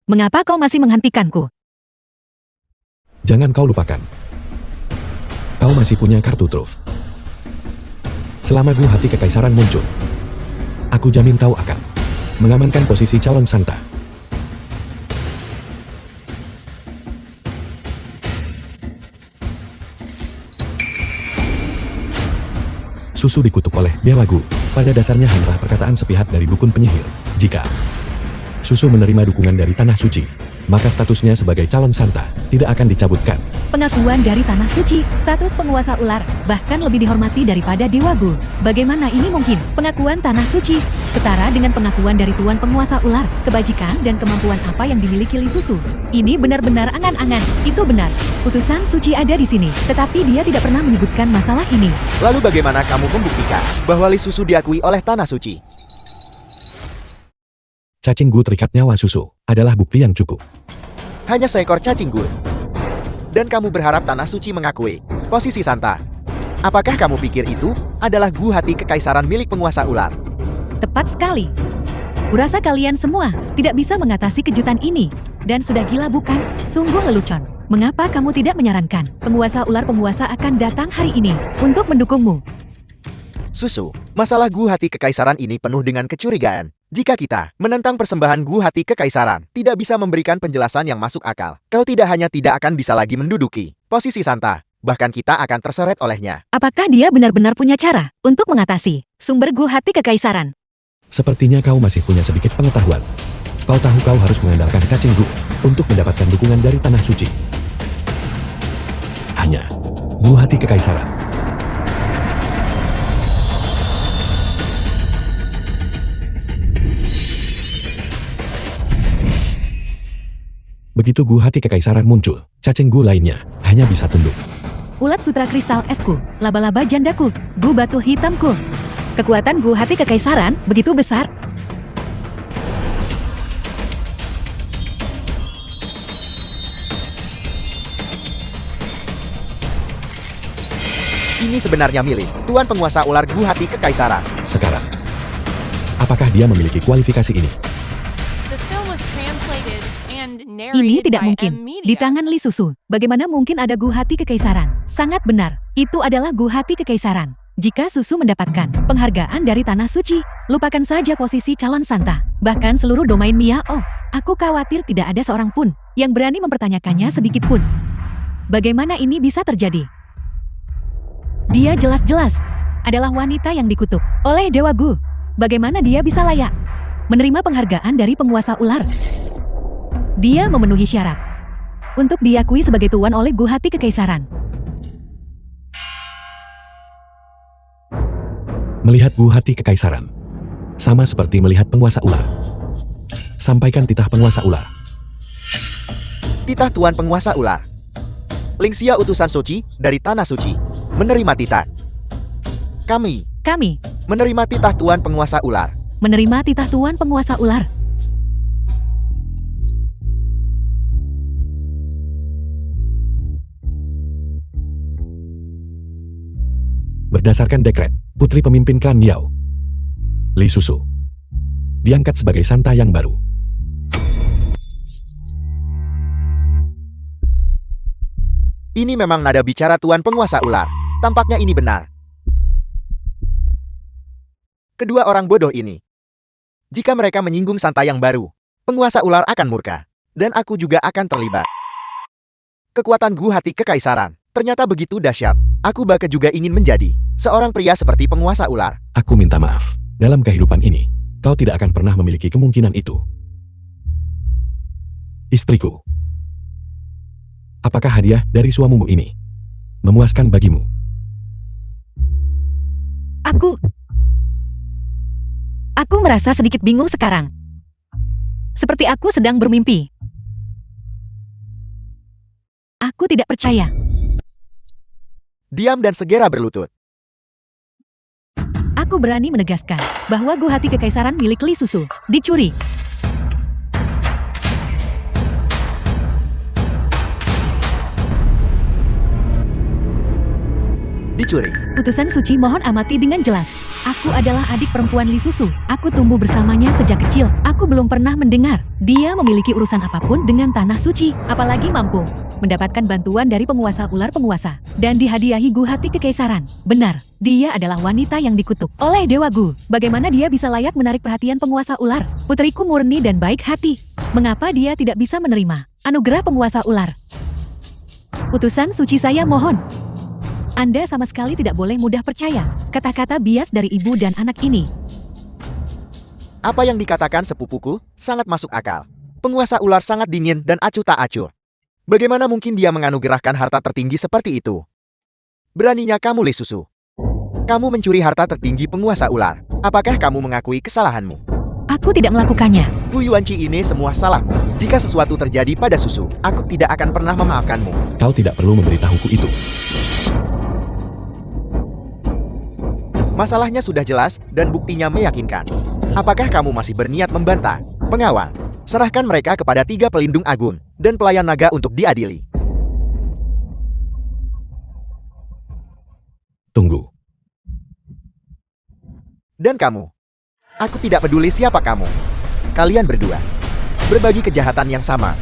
Mengapa kau masih menghentikanku? Jangan kau lupakan. Kau masih punya kartu truf. Selama Gu Hati Kekaisaran muncul, aku jamin kau akan mengamankan posisi calon Santa. Susu dikutuk oleh Dewa Gu. Pada dasarnya hanyalah perkataan sepihak dari dukun penyihir. Jika Susu menerima dukungan dari Tanah Suci, maka statusnya sebagai calon Santa tidak akan dicabutkan. Pengakuan dari Tanah Suci, status penguasa ular, bahkan lebih dihormati daripada Dewa Gu. Bagaimana ini mungkin? Pengakuan Tanah Suci setara dengan pengakuan dari Tuan Penguasa Ular. Kebajikan dan kemampuan apa yang dimiliki Li Susu? Ini benar-benar angan-angan. Itu benar. Utusan suci ada di sini, tetapi dia tidak pernah menyebutkan masalah ini. lalu bagaimana kamu membuktikan bahwa Li Susu diakui oleh Tanah Suci? Cacing Gu terikat nyawa Susu adalah bukti yang cukup. Hanya seekor cacing gur. Dan kamu berharap Tanah Suci mengakui posisi Santa. Apakah kamu pikir itu adalah Gu Hati Kekaisaran milik penguasa ular? Tepat sekali. Kurasa kalian semua tidak bisa mengatasi kejutan ini. Dan sudah gila bukan? Sungguh lelucon. Mengapa kamu tidak menyarankan penguasa akan datang hari ini untuk mendukungmu? Susu, masalah Gu Hati Kekaisaran ini penuh dengan kecurigaan. Jika kita menentang persembahan Gu Hati Kekaisaran, tidak bisa memberikan penjelasan yang masuk akal. Kau tidak hanya tidak akan bisa lagi menduduki posisi Santa, bahkan kita akan terseret olehnya. Apakah dia benar-benar punya cara untuk mengatasi sumber Gu Hati Kekaisaran? Sepertinya kau masih punya sedikit pengetahuan. Kau tahu kau harus mengandalkan cacing Gu untuk mendapatkan dukungan dari Tanah Suci. Hanya Gu Hati Kekaisaran. Begitu Gu Hati Kekaisaran muncul, cacing Gu lainnya hanya bisa tunduk. Ulat sutra kristal esku, laba-laba jandaku, Gu batu hitamku. Kekuatan Gu Hati Kekaisaran begitu besar. Ini sebenarnya milik Tuan Penguasa Ular Gu Hati Kekaisaran. Sekarang, apakah dia memiliki kualifikasi ini? The film was translated and Ini narrated tidak by mungkin. M Media. Di tangan Li Susu, bagaimana mungkin ada Gu Hati Kekaisaran? Sangat benar, itu adalah Gu Hati Kekaisaran. Jika Susu mendapatkan penghargaan dari Tanah Suci, lupakan saja posisi calon Santa. Bahkan seluruh domain Miao, aku khawatir tidak ada seorang pun yang berani mempertanyakannya sedikit pun. Bagaimana ini bisa terjadi? Dia jelas-jelas adalah wanita yang dikutuk oleh Dewa Gu. Bagaimana dia bisa layak menerima penghargaan dari penguasa ular? Dia memenuhi syarat untuk diakui sebagai tuan oleh Gu Hati Kekaisaran. Melihat Gu Hati Kekaisaran, sama seperti melihat penguasa ular. Sampaikan titah penguasa ular. Titah Tuan Penguasa Ular. Lingxia utusan suci dari Tanah Suci menerima titah. Kami Kami menerima titah Tuan Penguasa Ular. menerima titah tuan penguasa ular. Berdasarkan dekret, putri pemimpin klan Miao, Li Susu, diangkat sebagai Santa yang baru. Ini memang nada bicara Tuan Penguasa Ular. Tampaknya ini benar. Kedua orang bodoh ini. Jika mereka menyinggung Santa yang baru, Penguasa Ular akan murka. Dan aku juga akan terlibat. Kekuatan Gu Hati Kekaisaran ternyata begitu dahsyat. Aku bahkan juga ingin menjadi seorang pria seperti Penguasa Ular. Aku minta maaf. Dalam kehidupan ini, kau tidak akan pernah memiliki kemungkinan itu. Istriku. Apakah hadiah dari suamimu ini memuaskan bagimu? Aku merasa sedikit bingung sekarang. Seperti aku sedang bermimpi. Aku tidak percaya. Diam dan segera berlutut. Aku Aku berani menegaskan bahwa Gu Hati Kekaisaran milik Li Susu dicuri. Dicuri. Utusan Suci mohon amati dengan jelas. Aku adalah adik perempuan Li Susu. Aku tumbuh bersamanya sejak kecil. Aku belum pernah mendengar dia memiliki urusan apapun dengan Tanah Suci, apalagi mampu mendapatkan bantuan dari penguasa ular penguasa dan dihadiahi Gu Hati Kekaisaran. Benar, dia adalah wanita yang dikutuk oleh Dewa Gu. Bagaimana dia bisa layak menarik perhatian penguasa ular? Putriku murni dan baik hati. Mengapa dia tidak bisa menerima anugerah penguasa ular? Utusan Suci, saya mohon. Anda sama sekali tidak boleh mudah percaya kata-kata bias dari ibu dan anak ini. Apa yang dikatakan sepupuku sangat masuk akal. Penguasa ular sangat dingin dan acuh tak acuh. Bagaimana mungkin dia menganugerahkan harta tertinggi seperti itu? Beraninya kamu, Li Susu. Kamu mencuri harta tertinggi penguasa ular. Apakah kamu mengakui kesalahanmu? Aku tidak melakukannya. Gu Yuanqi, ini semua salahmu. Jika sesuatu terjadi pada Susu, aku tidak akan pernah memaafkanmu. Kau tidak perlu memberitahuku itu. Masalahnya sudah jelas dan buktinya meyakinkan. Apakah kamu masih berniat membantah? Pengawal, serahkan mereka kepada 3 pelindung agung dan pelayan naga untuk diadili. Tunggu. Dan kamu, aku tidak peduli siapa kamu. Kalian berdua berbagi kejahatan yang sama.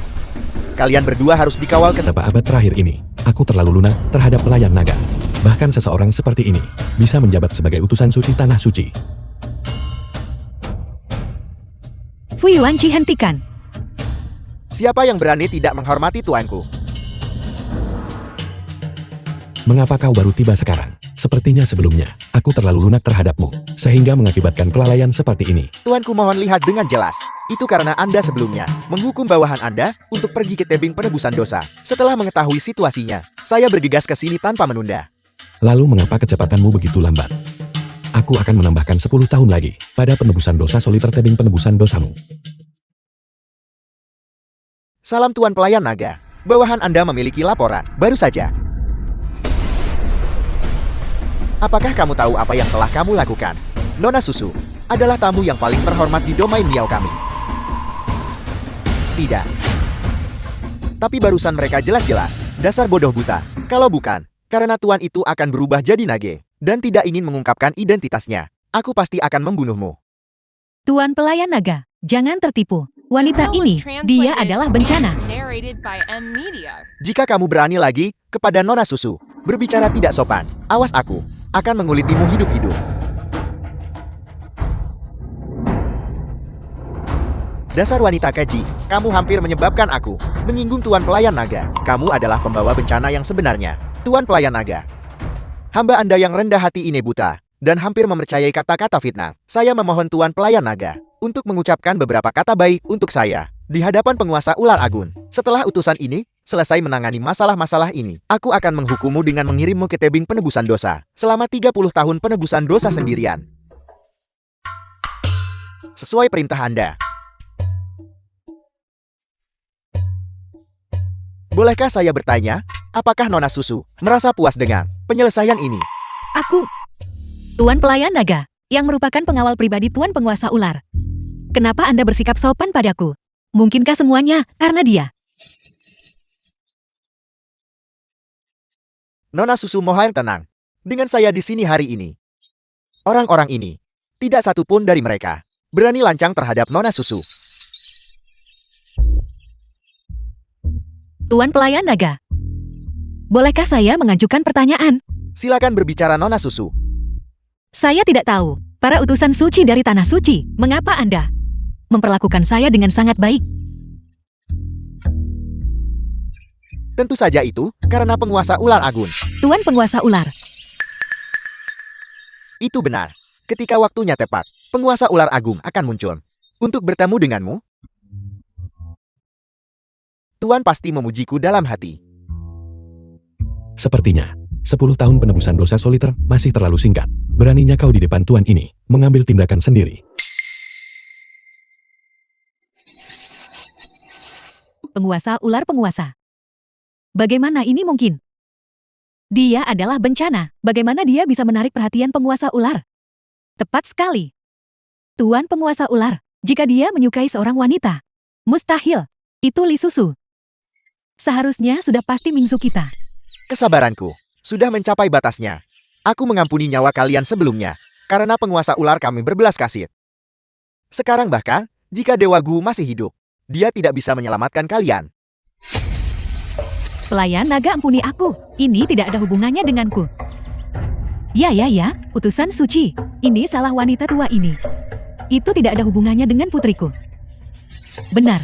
Kalian berdua harus dikawal ke Kenapa abad terakhir ini, aku terlalu lunak terhadap pelayan naga. Bahkan seseorang seperti ini bisa menjabat sebagai utusan suci Tanah Suci. Fu Yuanqi, hentikan. Siapa yang berani tidak menghormati tuanku? Mengapa kau baru tiba sekarang? Sepertinya sebelumnya, aku terlalu lunak terhadapmu, sehingga mengakibatkan kelalaian seperti ini. Tuanku, mohon lihat dengan jelas. Itu karena Anda sebelumnya menghukum bawahan Anda untuk pergi ke tebing penebusan dosa. Setelah mengetahui situasinya, saya bergegas ke sini tanpa menunda. Lalu mengapa kecepatanmu begitu lambat? Aku akan menambahkan 10 tahun lagi pada penebusan dosa soliter tebing penebusan dosamu. Salam Tuan Pelayan Naga. Bawahan Anda memiliki laporan, baru saja. Apakah kamu tahu apa yang telah kamu lakukan? Nona Susu adalah tamu yang paling terhormat di domain miao kami. Tidak. Tapi barusan mereka jelas-jelas dasar bodoh buta. Kalau bukan, karena tuan itu akan berubah jadi nage dan tidak ingin mengungkapkan identitasnya, aku pasti akan membunuhmu. Tuan Pelayan Naga, jangan tertipu. Wanita The film was ini, dia translated adalah bencana. and narrated by M Media. Jika kamu berani lagi kepada Nona Susu berbicara tidak sopan, awas, aku akan mengulitimu hidup-hidup. Dasar wanita keji, kamu hampir menyebabkan aku menyinggung Tuan Pelayan Naga. Kamu adalah pembawa bencana yang sebenarnya, Tuan Pelayan Naga. Hamba Anda yang rendah hati ini buta dan hampir mempercayai kata-kata fitnah. Saya memohon Tuan Pelayan Naga untuk mengucapkan beberapa kata baik untuk saya di hadapan penguasa ular agung. Setelah utusan ini selesai menangani masalah-masalah ini, aku akan menghukummu dengan mengirimmu ke tebing penebusan dosa selama 30 tahun penebusan dosa sendirian. Sesuai perintah Anda. Bolehkah saya bertanya, apakah Nona Susu merasa puas dengan penyelesaian ini? Aku, Tuan Pelayan Naga, yang merupakan pengawal pribadi Tuan Penguasa Ular. Kenapa Anda bersikap sopan padaku? Mungkinkah semuanya karena dia? Nona Susu mohon tenang. Dengan saya di sini hari ini. Orang-orang ini, tidak satu pun dari mereka berani lancang terhadap Nona Susu. Tuan Pelayan Naga, bolehkah saya mengajukan pertanyaan? Silakan berbicara, Nona Susu. Saya tidak tahu, para utusan suci dari Tanah Suci, mengapa Anda memperlakukan saya dengan sangat baik? Tentu saja itu karena penguasa ular agung. Tuan Penguasa Ular, Itu benar. Ketika waktunya tepat, penguasa ular agung akan muncul untuk bertemu denganmu. Tuan pasti memujiku dalam hati. Sepertinya, 10 tahun penebusan dosa soliter masih terlalu singkat. Beraninya kau di depan Tuan ini mengambil tindakan sendiri. penguasa ular penguasa. Bagaimana ini mungkin? Dia adalah bencana. Bagaimana dia bisa menarik perhatian penguasa ular? Tepat sekali. Tuan penguasa ular, jika dia menyukai seorang wanita, mustahil. Itu Li Susu. Seharusnya sudah pasti Mingzu kita. Kesabaranku sudah mencapai batasnya. Aku mengampuni nyawa kalian sebelumnya, karena penguasa ular kami berbelas kasih. Sekarang bahkan, jika Dewa Gu masih hidup, dia tidak bisa menyelamatkan kalian. Pelayan naga ampuni aku. Ini tidak ada hubungannya denganku. Ya, utusan suci. Ini salah wanita tua ini. Itu tidak ada hubungannya dengan putriku. Benar.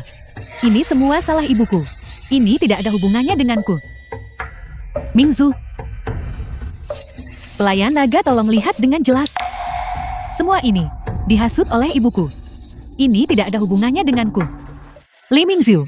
Ini semua salah ibuku. Ini tidak ada hubungannya denganku. Mingzu. Pelayan naga tolong lihat dengan jelas. Semua ini dihasut oleh ibuku. Ini tidak ada hubungannya denganku. Li Mingzu,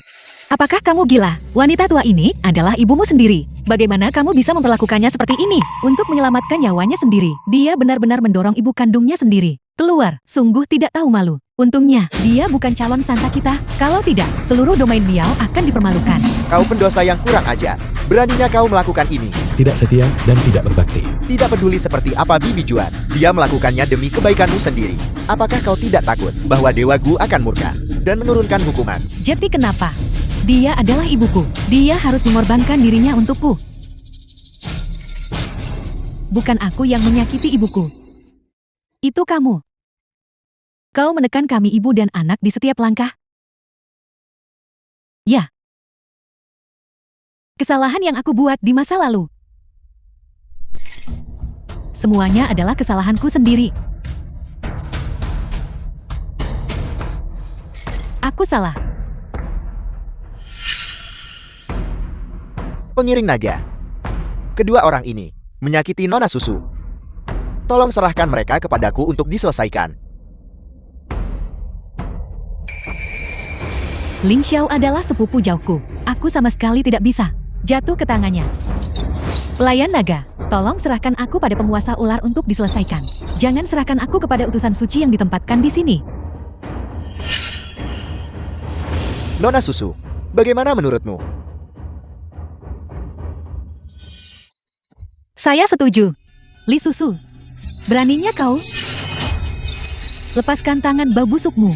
apakah kamu gila? Wanita tua ini adalah ibumu sendiri. Bagaimana kamu bisa memperlakukannya seperti ini? Untuk menyelamatkan nyawanya sendiri, dia benar-benar mendorong ibu kandungnya sendiri keluar. Sungguh tidak tahu malu. Untungnya, dia bukan calon santa kita. Kalau tidak, seluruh domain Miao akan dipermalukan. Kau pendosa yang kurang ajar. Beraninya kau melakukan ini. Tidak setia dan tidak berbakti. Tidak peduli seperti apa Bibi Juan. Dia melakukannya demi kebaikanmu sendiri. Apakah kau tidak takut bahwa Dewa Gu akan murka dan menurunkan hukuman? Jadi kenapa? Dia adalah ibuku. Dia harus mengorbankan dirinya untukku. Bukan aku yang menyakiti ibuku. Itu kamu. Kau menekan kami ibu dan anak di setiap langkah. Ya. Kesalahan yang aku buat di masa lalu. Semuanya adalah kesalahanku sendiri. Aku salah. Pengiring naga. Kedua orang ini menyakiti Nona Susu. Tolong serahkan mereka kepadaku untuk diselesaikan. Ling Xiao adalah sepupu jauhku. Aku sama sekali tidak bisa jatuh ke tangannya. Pelayan naga, tolong serahkan aku pada penguasa ular untuk diselesaikan. Jangan serahkan aku kepada utusan suci yang ditempatkan di sini. Nona Susu, bagaimana menurutmu? Saya setuju. Li Susu, beraninya kau lepaskan tangan bau busukmu.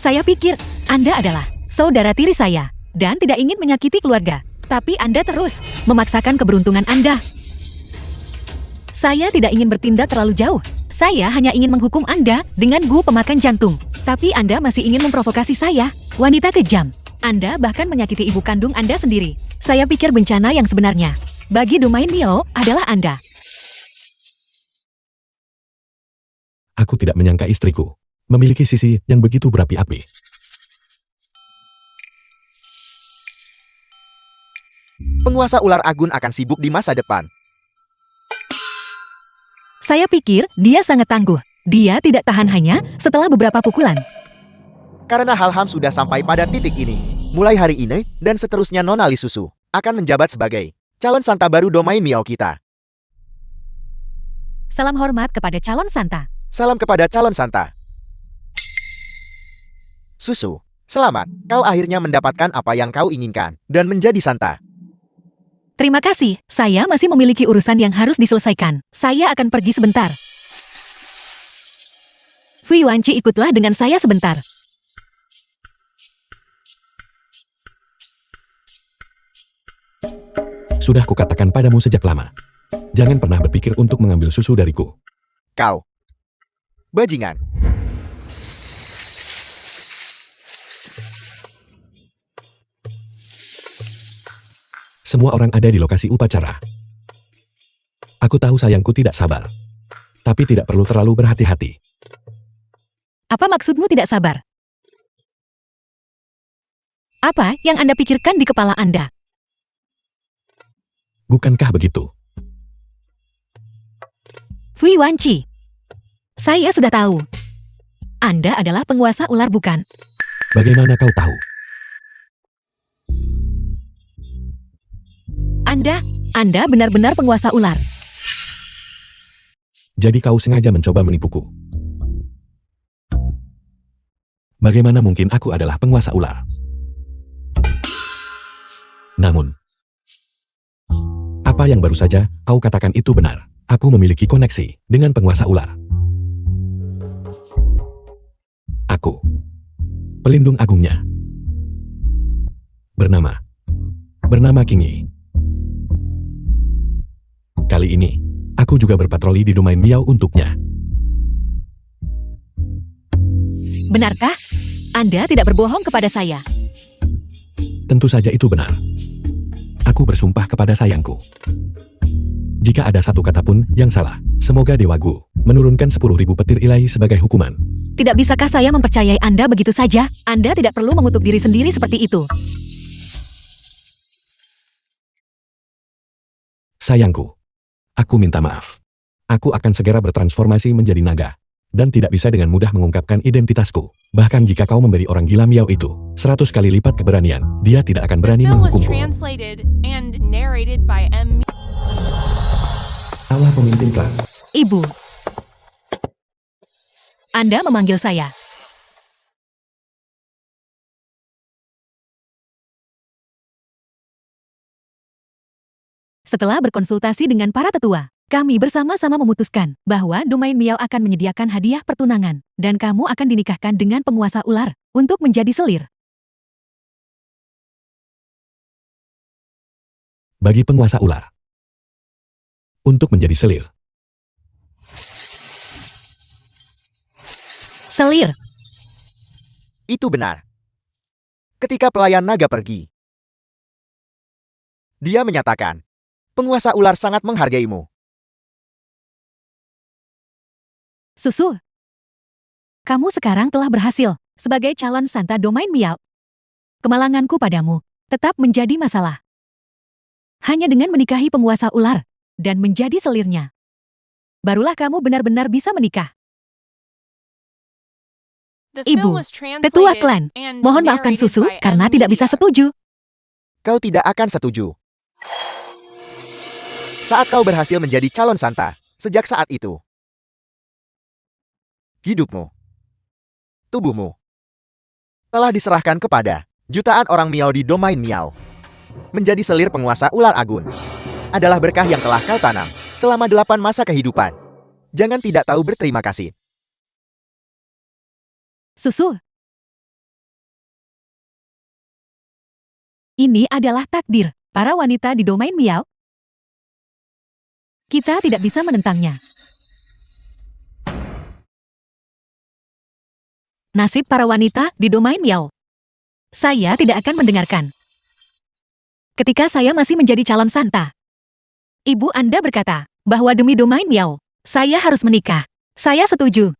Saya pikir Anda adalah saudara tiri saya dan tidak ingin menyakiti keluarga. Tapi Anda terus memaksakan keberuntungan Anda. Saya tidak ingin bertindak terlalu jauh. Saya hanya ingin menghukum Anda dengan Gu pemakan jantung. Tapi Anda masih ingin memprovokasi saya, wanita kejam. Anda bahkan menyakiti ibu kandung Anda sendiri. Saya pikir bencana yang sebenarnya bagi domain Miao adalah Anda. Aku tidak menyangka istriku memiliki sisi yang begitu berapi-api. Penguasa ular Agun akan sibuk di masa depan. Saya pikir dia sangat tangguh. Dia tidak tahan hanya setelah beberapa pukulan. Karena Halham sudah sampai pada titik ini. Mulai hari ini dan seterusnya Nona Li Susu akan menjabat sebagai calon santa baru domain Miao kita. Salam hormat kepada calon santa. Salam kepada calon santa. Susu, selamat. Kau akhirnya mendapatkan apa yang kau inginkan dan menjadi santa. Terima kasih, saya masih memiliki urusan yang harus diselesaikan. Saya akan pergi sebentar. Fui Wanci, ikutlah dengan saya sebentar. Sudah kukatakan padamu sejak lama. Jangan pernah berpikir untuk mengambil susu dariku. Kau. Bajingan. Semua orang ada di lokasi upacara. Aku tahu sayangku tidak sabar. Tapi tidak perlu terlalu berhati-hati. Apa maksudmu tidak sabar? Apa yang Anda pikirkan di kepala Anda? Bukankah begitu? Fui Wanci, saya sudah tahu. Anda adalah penguasa ular, bukan? Bagaimana kau tahu? Anda benar-benar penguasa ular. Jadi kau sengaja mencoba menipuku. Bagaimana mungkin aku adalah penguasa ular? Namun, apa yang baru saja kau katakan itu benar. Aku memiliki koneksi dengan penguasa ular. Aku. Pelindung agungnya. Bernama Kingi. Kali ini, aku juga berpatroli di domain Miao untuknya. Benarkah? Anda tidak berbohong kepada saya. Tentu saja itu benar. Aku bersumpah kepada sayangku. Jika ada satu kata pun yang salah, semoga Dewa Gu menurunkan 10.000 petir ilahi sebagai hukuman. Tidak bisakah saya mempercayai Anda begitu saja? Anda tidak perlu mengutuk diri sendiri seperti itu. Sayangku, aku minta maaf. Aku akan segera bertransformasi menjadi naga. Dan tidak bisa dengan mudah mengungkapkan identitasku. Bahkan jika kau memberi orang gila Miao itu 100 kali lipat keberanian, dia tidak akan The berani film was menghukumku. translated and narrated by M. Allah pemimpin klan. Ibu. Anda memanggil saya. Setelah berkonsultasi dengan para tetua, kami bersama-sama memutuskan bahwa domain Miao akan menyediakan hadiah pertunangan, dan kamu akan dinikahkan dengan penguasa ular untuk menjadi selir. Bagi penguasa ular. Untuk menjadi selir. Selir. Itu benar. Ketika pelayan naga pergi, dia menyatakan, penguasa ular sangat menghargaimu. Susu. Kamu sekarang telah berhasil sebagai calon Santa domain Miao. Kemalanganku padamu tetap menjadi masalah. Hanya dengan menikahi penguasa ular dan menjadi selirnya, barulah kamu benar-benar bisa menikah. The Ibu, film was Tetua translated klan, and mohon maafkan narrated Susu by karena M. tidak bisa Media. setuju. Kau tidak akan setuju. Saat kau berhasil menjadi calon Santa, sejak saat itu, hidupmu, tubuhmu, telah diserahkan kepada jutaan orang Miao di domain Miao. Menjadi selir penguasa ular agun adalah berkah yang telah kau tanam selama 8 masa kehidupan. Jangan tidak tahu berterima kasih. Susu. Ini adalah takdir para wanita di domain Miao. Kita tidak bisa menentangnya. Nasib para wanita di domain Miao. Saya tidak akan mendengarkan. Ketika saya masih menjadi calon Santa, ibu Anda berkata bahwa demi domain Miao, saya harus menikah. Saya setuju.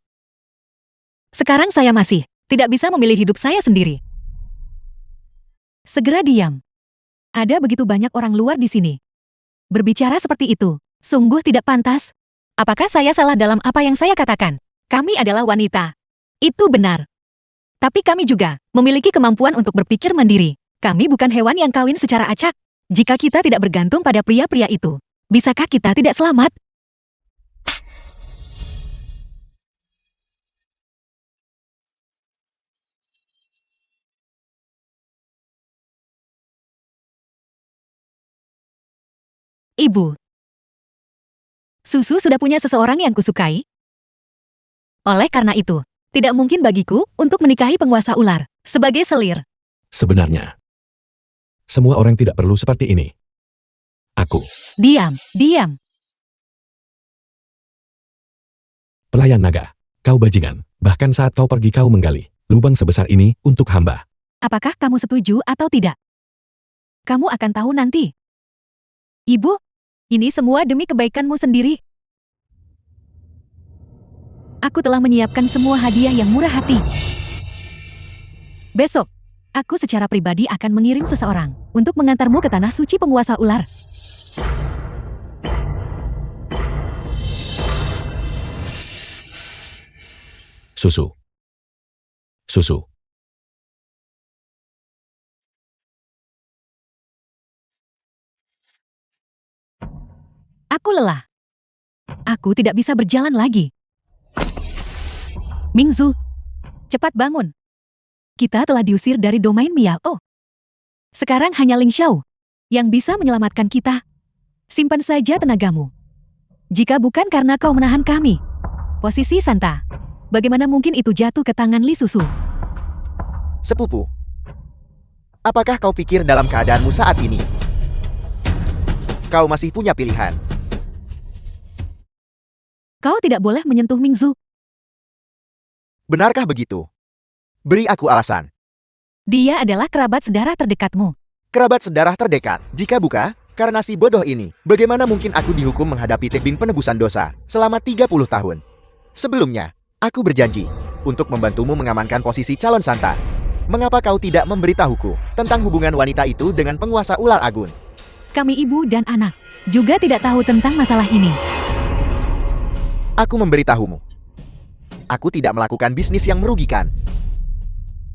Sekarang saya masih tidak bisa memilih hidup saya sendiri. Segera diam. Ada begitu banyak orang luar di sini. Berbicara seperti itu, sungguh tidak pantas. Apakah saya salah dalam apa yang saya katakan? Kami adalah wanita. Itu benar. Tapi kami juga memiliki kemampuan untuk berpikir mandiri. Kami bukan hewan yang kawin secara acak. Jika kita tidak bergantung pada pria-pria itu, bisakah kita tidak selamat? Ibu. Susu sudah punya seseorang yang kusukai. Oleh karena itu, tidak mungkin bagiku untuk menikahi penguasa ular sebagai selir. Sebenarnya, semua orang tidak perlu seperti ini. Aku, Diam. pelayan naga, kau bajingan. Bahkan saat kau pergi kau menggali lubang sebesar ini untuk hamba. Apakah kamu setuju atau tidak? Kamu akan tahu nanti. Ibu, ini semua demi kebaikanmu sendiri. Aku telah menyiapkan semua hadiah yang murah hati. Besok, aku secara pribadi akan mengirim seseorang untuk mengantarmu ke tanah suci penguasa ular. Susu. Aku lelah. Aku tidak bisa berjalan lagi. Mingzu, cepat bangun. Kita telah diusir dari domain Miao. Sekarang hanya Ling Xiao yang bisa menyelamatkan kita. Simpan saja tenagamu. Jika bukan karena kau menahan kami, posisi Santa Bagaimana mungkin itu jatuh ke tangan Li Susu? Sepupu, apakah kau pikir dalam keadaanmu saat ini kau masih punya pilihan? Kau tidak boleh menyentuh Mingzu. Benarkah begitu? Beri aku alasan. Dia adalah kerabat sedara terdekatmu. Kerabat sedarah terdekat. Jika buka, karena si bodoh ini, bagaimana mungkin aku dihukum menghadapi tebing penebusan dosa selama 30 tahun? Sebelumnya, aku berjanji untuk membantumu mengamankan posisi calon Santa. Mengapa kau tidak memberitahuku tentang hubungan wanita itu dengan penguasa ular agung? Kami ibu dan anak juga tidak tahu tentang masalah ini. Aku memberitahumu. Aku tidak melakukan bisnis yang merugikan.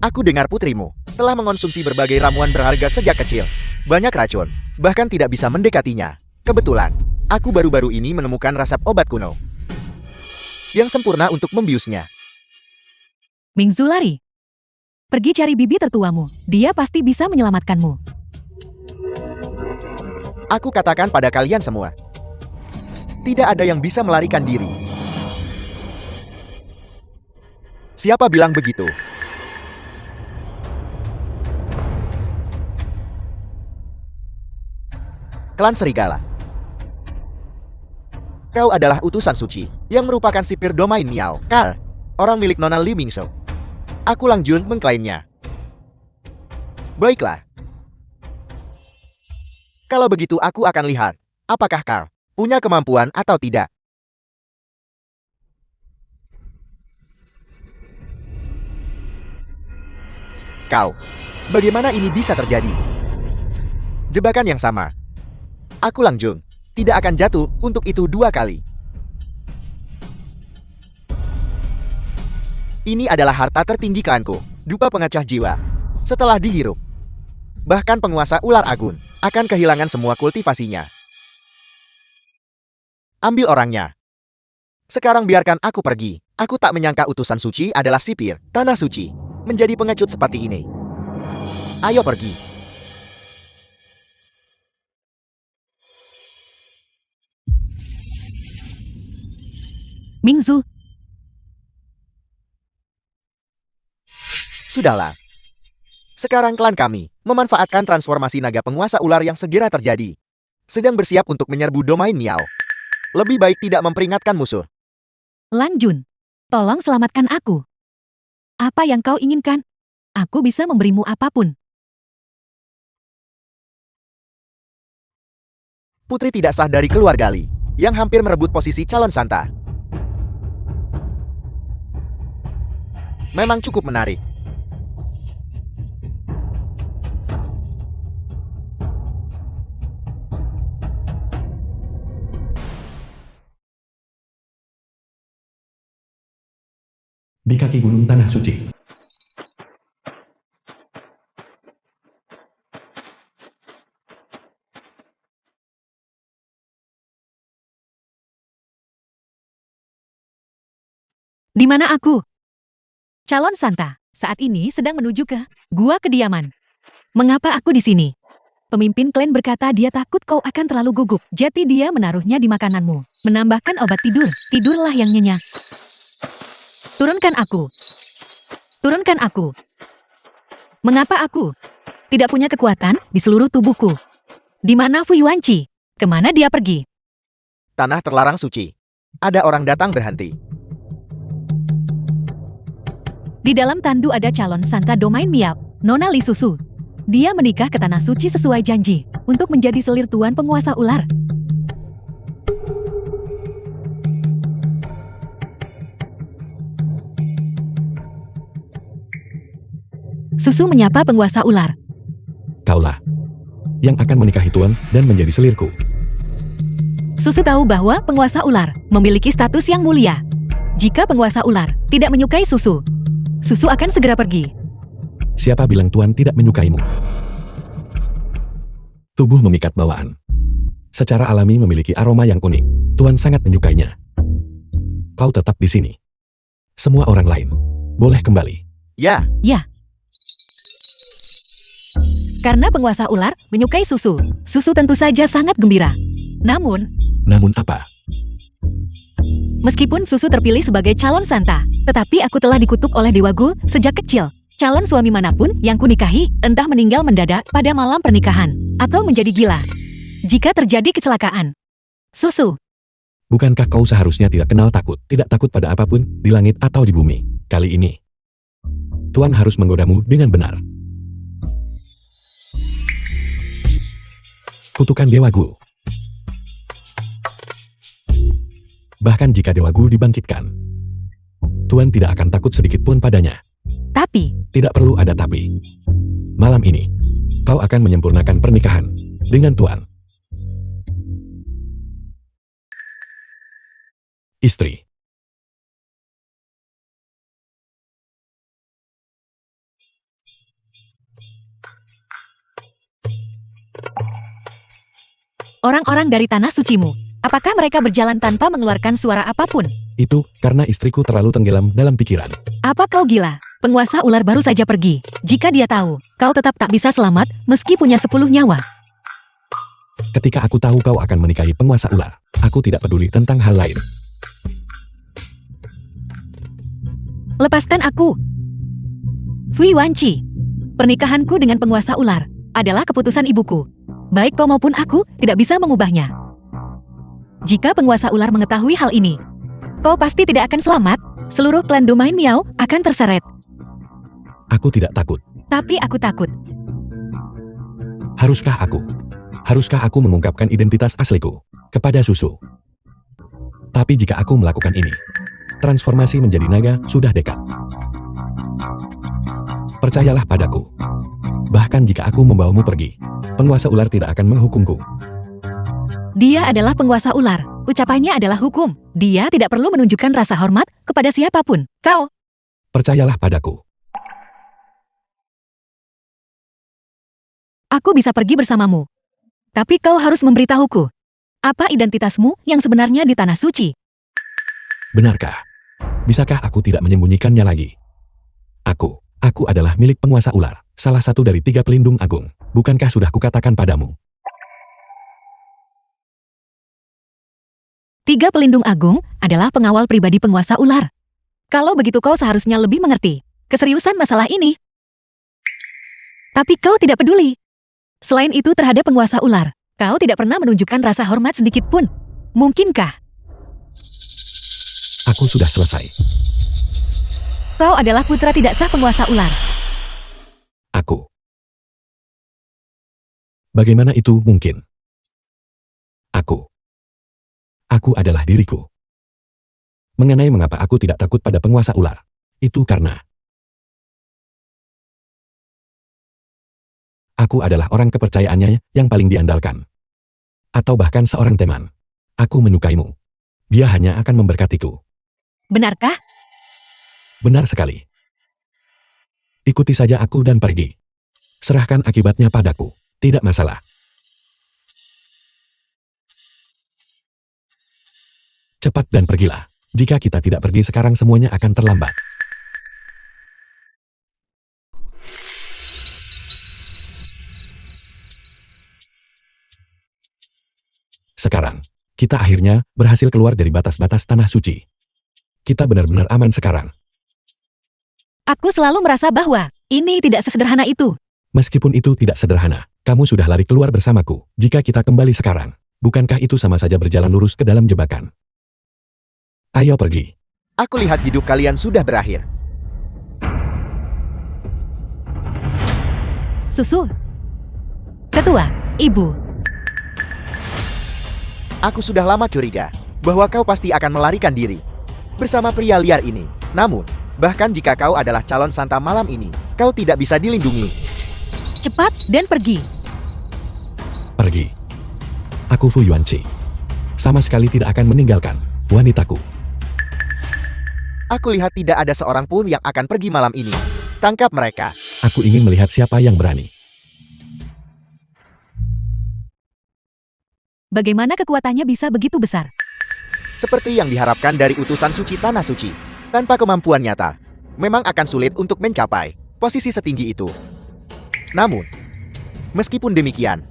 Aku dengar putrimu telah mengonsumsi berbagai ramuan berharga sejak kecil. Banyak racun, bahkan tidak bisa mendekatinya. Kebetulan, aku baru-baru ini menemukan resep obat kuno yang sempurna untuk membiusnya. Mingzu lari. Pergi cari bibi tertuamu. Dia pasti bisa menyelamatkanmu. Aku katakan pada kalian semua, tidak ada yang bisa melarikan diri. Siapa bilang begitu? Klan Serigala. Kau adalah utusan suci yang merupakan sipir domain Miao. Karl, orang milik Nona Li Mingsu. Aku Lang Jun mengklaimnya. Baiklah. Kalau begitu aku akan lihat, apakah Karl punya kemampuan atau tidak. Kau, bagaimana ini bisa terjadi? Jebakan yang sama. Aku Lang Jun tidak akan jatuh untuk itu 2 kali. Ini adalah harta tertinggi klanku, dupa pengacah jiwa. Setelah dihirup, bahkan penguasa ular agung akan kehilangan semua kultivasinya. Ambil orangnya. Sekarang biarkan aku pergi. Aku tak menyangka utusan suci adalah sipir tanah suci menjadi pengecut seperti ini. Ayo pergi. Mingzu, Sudahlah. Sekarang klan kami memanfaatkan transformasi naga penguasa ular yang segera terjadi. Sedang bersiap untuk menyerbu domain Miao. Lebih baik tidak memperingatkan musuh. Lang Jun, tolong selamatkan aku. Apa yang kau inginkan? Aku bisa memberimu apapun. Putri tidak sah dari keluarga Li yang hampir merebut posisi calon Santa. Memang cukup menarik. Di kaki gunung Tanah Suci. Di mana aku? Calon Santa saat ini sedang menuju ke gua kediaman. Mengapa aku di sini? Pemimpin klan berkata dia takut kau akan terlalu gugup. Jadi dia menaruhnya di makananmu. Menambahkan obat tidur. Tidurlah yang nyenyak. Turunkan aku. Turunkan aku. Mengapa aku tidak punya kekuatan di seluruh tubuhku? Di mana Fu Yuanqi? Kemana dia pergi? Tanah terlarang suci. Ada orang datang berhenti. Di dalam tandu ada calon Santa domain Miao, Nona Li Susu. Dia menikah ke tanah suci sesuai janji untuk menjadi selir tuan penguasa ular. Susu menyapa penguasa ular. Kaulah yang akan menikahi tuan dan menjadi selirku. Susu tahu bahwa penguasa ular memiliki status yang mulia. Jika penguasa ular tidak menyukai Susu, Susu akan segera pergi. Siapa bilang tuan tidak menyukaimu? Tubuh memikat bawaan. Secara alami memiliki aroma yang unik. Tuan sangat menyukainya. Kau tetap di sini. Semua orang lain boleh kembali. Ya, Ya. Karena penguasa ular menyukai Susu, Susu tentu saja sangat gembira. Namun Namun apa? Meskipun Susu terpilih sebagai calon Santa, tetapi aku telah dikutuk oleh Dewa Gu sejak kecil. Calon suami manapun yang kunikahi, entah meninggal mendadak pada malam pernikahan, atau menjadi gila jika terjadi kecelakaan. Susu, Bukankah kau seharusnya tidak kenal takut, tidak takut pada apapun, di langit atau di bumi? Kali ini, Tuan harus menggodamu dengan benar. Kutukan Dewa Gu. Bahkan jika Dewa Gu dibangkitkan, Tuan tidak akan takut sedikit pun padanya. tapi Tidak perlu ada tapi. Malam ini, kau akan menyempurnakan pernikahan dengan Tuan. Istri. orang-orang dari tanah sucimu, apakah mereka berjalan tanpa mengeluarkan suara apapun? Itu karena istriku terlalu tenggelam dalam pikiran. Apa kau gila? Penguasa ular baru saja pergi. Jika dia tahu, kau tetap tak bisa selamat meski punya 10 nyawa. Ketika aku tahu kau akan menikahi penguasa ular, aku tidak peduli tentang hal lain. Lepaskan aku. Fui Wanci. Pernikahanku dengan penguasa ular adalah keputusan ibuku. Baik kau maupun aku tidak bisa mengubahnya. Jika penguasa ular mengetahui hal ini, kau pasti tidak akan selamat. Seluruh klan Domain Miao akan terseret. Aku tidak takut. Tapi aku takut. Haruskah aku mengungkapkan identitas asliku kepada Susu? Tapi jika aku melakukan ini, transformasi menjadi naga sudah dekat. Percayalah padaku. Bahkan jika aku membawamu pergi, penguasa ular tidak akan menghukumku. Dia adalah penguasa ular. Ucapannya adalah hukum. Dia tidak perlu menunjukkan rasa hormat kepada siapapun. Kau. Percayalah padaku. Aku bisa pergi bersamamu. Tapi kau harus memberitahuku. Apa identitasmu yang sebenarnya di Tanah Suci? Benarkah? Bisakah aku tidak menyembunyikannya lagi? Aku adalah milik penguasa ular, salah satu dari 3 pelindung agung. Bukankah sudah kukatakan padamu? 3 pelindung agung adalah pengawal pribadi penguasa ular. Kalau begitu kau seharusnya lebih mengerti keseriusan masalah ini. Tapi kau tidak peduli. Selain itu terhadap penguasa ular, kau tidak pernah menunjukkan rasa hormat sedikit pun. Mungkinkah? Aku sudah selesai. Kau adalah putra tidak sah penguasa ular. Aku. Bagaimana itu mungkin? Aku adalah diriku. Mengenai mengapa aku tidak takut pada penguasa ular, itu karena aku adalah orang kepercayaannya yang paling diandalkan. Atau bahkan seorang teman. Aku menyukaimu. Dia hanya akan memberkatiku. Benarkah? Benar sekali. Ikuti saja aku dan pergi. Serahkan akibatnya padaku. Tidak masalah. Cepat dan pergilah. Jika kita tidak pergi sekarang semuanya akan terlambat. Sekarang, kita akhirnya berhasil keluar dari batas-batas Tanah Suci. Kita benar-benar aman sekarang. Aku selalu merasa bahwa ini tidak sesederhana itu. Meskipun itu tidak sederhana, kamu sudah lari keluar bersamaku. Jika kita kembali sekarang, bukankah itu sama saja berjalan lurus ke dalam jebakan? Ayo pergi. Aku lihat hidup kalian sudah berakhir. Susu. Ketua, Ibu. Aku sudah lama curiga bahwa kau pasti akan melarikan diri bersama pria liar ini. Namun, bahkan jika kau adalah calon Santa malam ini, kau tidak bisa dilindungi. Cepat dan pergi. Pergi. Aku Fu Yuanqi. Sama sekali tidak akan meninggalkan wanitaku. Aku lihat tidak ada seorang pun yang akan pergi malam ini. Tangkap mereka. Aku ingin melihat siapa yang berani. Bagaimana kekuatannya bisa begitu besar? Seperti yang diharapkan dari utusan suci Tanah Suci. Tanpa kemampuan nyata, memang akan sulit untuk mencapai posisi setinggi itu. Namun, meskipun demikian,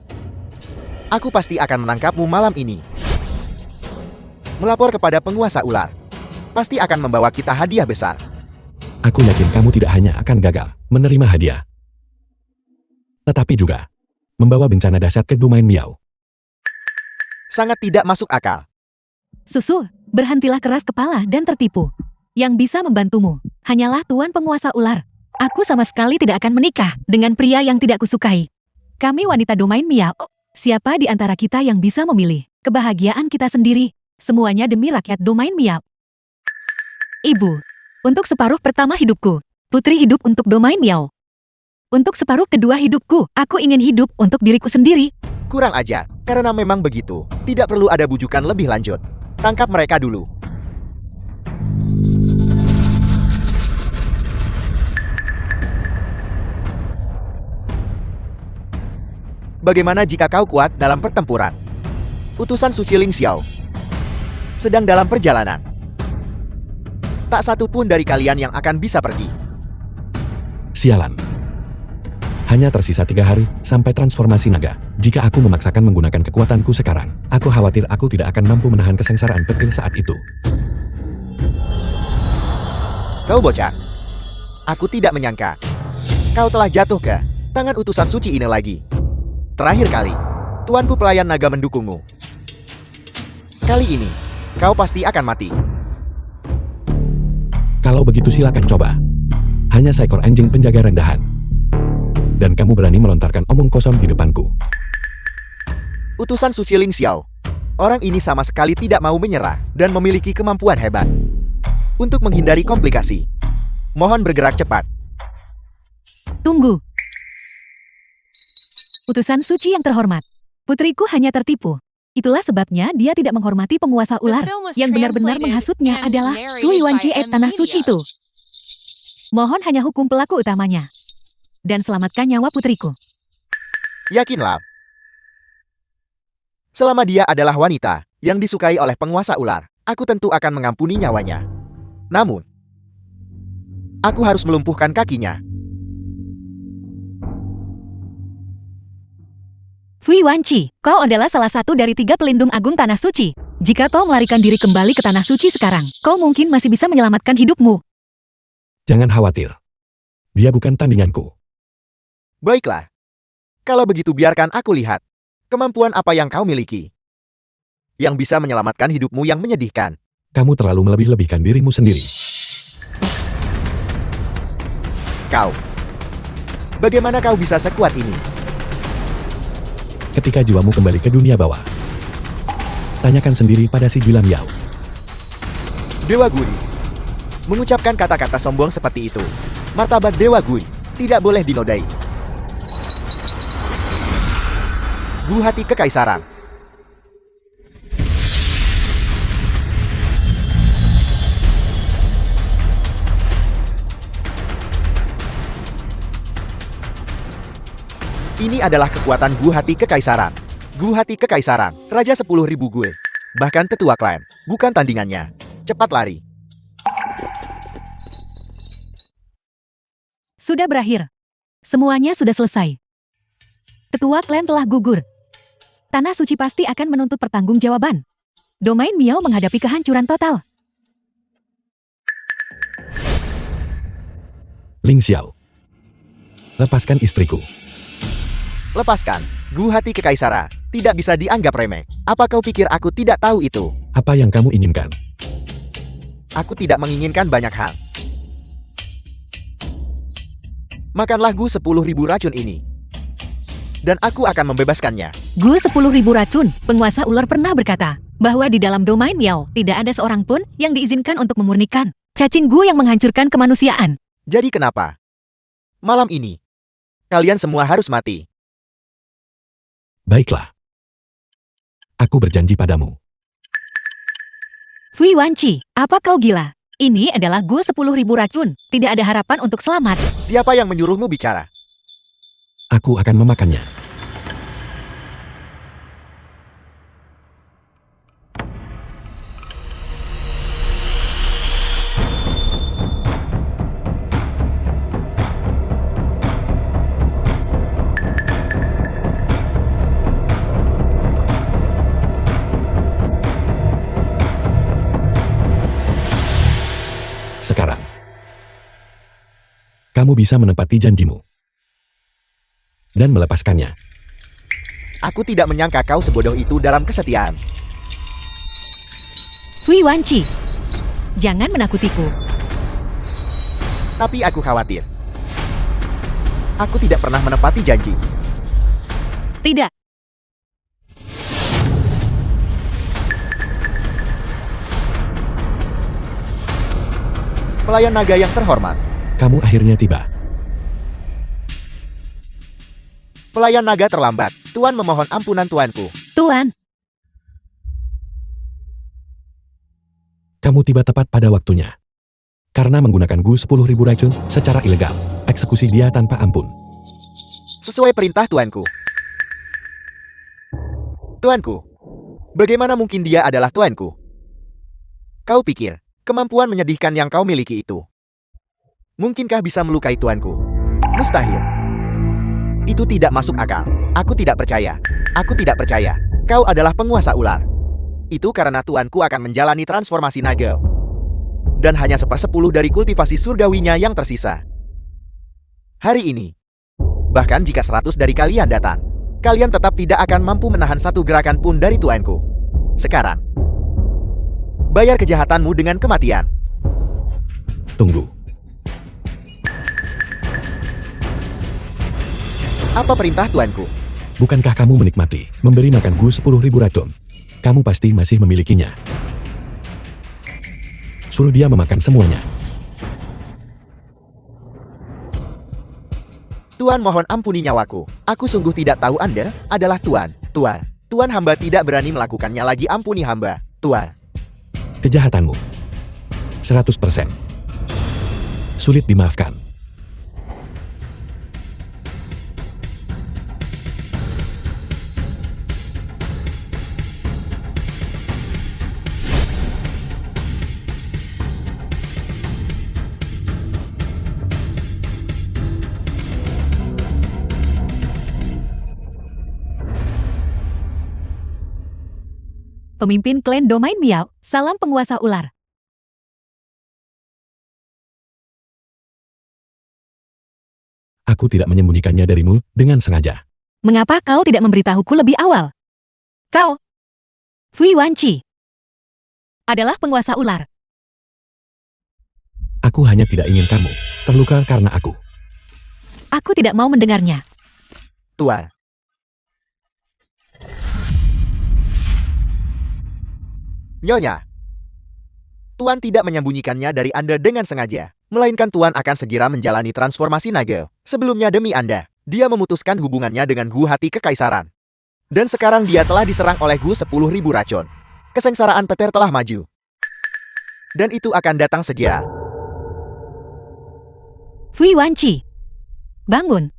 aku pasti akan menangkapmu malam ini. Melapor kepada penguasa ular pasti akan membawa kita hadiah besar. Aku yakin kamu tidak hanya akan gagal menerima hadiah, tetapi juga membawa bencana dahsyat ke domain Miao. Sangat tidak masuk akal. Susu, berhentilah keras kepala dan tertipu. Yang bisa membantumu hanyalah Tuan Penguasa Ular. Aku sama sekali tidak akan menikah dengan pria yang tidak kusukai. Kami wanita domain Miao. Siapa di antara kita yang bisa memilih kebahagiaan kita sendiri? Semuanya demi rakyat domain Miao. Ibu, untuk separuh pertama hidupku, putri hidup untuk domain Miao. Untuk separuh kedua hidupku, aku ingin hidup untuk diriku sendiri. Kurang ajar, karena memang begitu. Tidak perlu ada bujukan lebih lanjut. Tangkap mereka dulu. Bagaimana jika kau kuat dalam pertempuran? Utusan suci Ling Xiao sedang dalam perjalanan. Tak satu pun dari kalian yang akan bisa pergi. Sialan. Hanya tersisa 3 hari sampai transformasi naga. Jika aku memaksakan menggunakan kekuatanku sekarang, aku khawatir aku tidak akan mampu menahan kesengsaraan petir saat itu. Kau bocah. Aku tidak menyangka kau telah jatuh ke tangan utusan suci ini lagi. Terakhir kali, tuanku pelayan naga mendukungmu. Kali ini, kau pasti akan mati. Kalau begitu silakan coba. Hanya seekor anjing penjaga rendahan. Dan kamu berani melontarkan omong kosong di depanku. Utusan suci Ling Xiao. Orang ini sama sekali tidak mau menyerah dan memiliki kemampuan hebat. Untuk menghindari komplikasi, mohon bergerak cepat. Tunggu. Utusan suci yang terhormat. Putriku hanya tertipu. Itulah sebabnya dia tidak menghormati penguasa ular. Yang benar-benar menghasutnya adalah Tu Yuanqi tanah suci itu. Mohon hanya hukum pelaku utamanya. Dan selamatkan nyawa putriku. Yakinlah. Selama dia adalah wanita yang disukai oleh penguasa ular, aku tentu akan mengampuni nyawanya. Namun, aku harus melumpuhkan kakinya. Fui Wanci, kau adalah salah satu dari 3 pelindung agung Tanah Suci. Jika kau melarikan diri kembali ke Tanah Suci sekarang, kau mungkin masih bisa menyelamatkan hidupmu. Jangan khawatir. Dia bukan tandinganku. Baiklah. Kalau begitu biarkan aku lihat kemampuan apa yang kau miliki. Yang bisa menyelamatkan hidupmu yang menyedihkan. Kamu terlalu melebih-lebihkan dirimu sendiri. Kau. Bagaimana kau bisa sekuat ini? Ketika jiwamu kembali ke dunia bawah, tanyakan sendiri pada si gila Miao. Dewa Gun. Mengucapkan kata-kata sombong seperti itu. Martabat Dewa Gun tidak boleh dinodai. Buah hati kekaisaran. Ini adalah kekuatan Gu Hati Kekaisaran. Gu Hati Kekaisaran, Raja 10.000 Gue. Bahkan tetua klan, bukan tandingannya. Cepat lari. Sudah berakhir. Semuanya sudah selesai. Ketua klan telah gugur. Tanah Suci pasti akan menuntut pertanggungjawaban. Domain Miao menghadapi kehancuran total. Ling Xiao. Lepaskan istriku. Lepaskan. Gu Hati Kekaisaran tidak bisa dianggap remeh. Apa kau pikir aku tidak tahu itu? Apa yang kamu inginkan? Aku tidak menginginkan banyak hal. Makanlah Gu 10.000 racun ini. Dan aku akan membebaskannya. Gu 10.000 racun, penguasa ular pernah berkata bahwa di dalam domain Miao tidak ada seorang pun yang diizinkan untuk memurnikan cacing Gu yang menghancurkan kemanusiaan. Jadi kenapa? Malam ini, kalian semua harus mati. Baiklah. Aku berjanji padamu. Fui Wanci, apa kau gila? Ini adalah Gu 10.000 racun. Tidak ada harapan untuk selamat. Siapa yang menyuruhmu bicara? Aku akan memakannya. Sekarang, kamu bisa menepati janjimu dan melepaskannya. Aku tidak menyangka kau sebodoh itu dalam kesetiaan. Fui Wanci, jangan menakutiku. Tapi aku khawatir. Aku tidak pernah menepati janji. Tidak. Pelayan naga yang terhormat. Kamu akhirnya tiba. Pelayan naga terlambat. Tuan memohon ampunan tuanku. Tuan, Kamu tiba tepat pada waktunya. Karena menggunakan Gu 10.000 racun secara ilegal. Eksekusi dia tanpa ampun. Sesuai perintah tuanku. Tuanku, bagaimana mungkin dia adalah tuanku? Kau pikir, kemampuan menyedihkan yang kau miliki itu mungkinkah bisa melukai tuanku? Mustahil. Itu tidak masuk akal. Aku tidak percaya. Aku tidak percaya. Kau adalah penguasa ular. Itu karena tuanku akan menjalani transformasi naga. Dan hanya 1/10 dari kultivasi surgawinya yang tersisa. Hari ini, bahkan jika 100 dari kalian datang, kalian tetap tidak akan mampu menahan satu gerakan pun dari tuanku. Sekarang, bayar kejahatanmu dengan kematian. Tunggu. Apa perintah tuanku? Bukankah kamu menikmati memberi makan Gu 10.000 racun? Kamu pasti masih memilikinya. Suruh dia memakan semuanya. Tuan mohon ampuni nyawaku. Aku sungguh tidak tahu Anda adalah Tuan. Tuan hamba tidak berani melakukannya lagi. Ampuni hamba, Tuan. Kejahatanmu 100% sulit dimaafkan. pemimpin klan Domain Miao, salam penguasa ular. Aku tidak menyembunyikannya darimu dengan sengaja. Mengapa kau tidak memberitahuku lebih awal? Kau, Fui Wanci, adalah penguasa ular. Aku hanya tidak ingin kamu terluka karena aku. Aku tidak mau mendengarnya. Tuan. Nyonya, Tuan tidak menyembunyikannya dari Anda dengan sengaja, melainkan Tuan akan segera menjalani transformasi naga. Sebelumnya demi Anda, dia memutuskan hubungannya dengan Gu Hati Kekaisaran. Dan sekarang dia telah diserang oleh Gu 10.000 racun. Kesengsaraan Peter telah maju. Dan itu akan datang segera. Fui Wanci, bangun.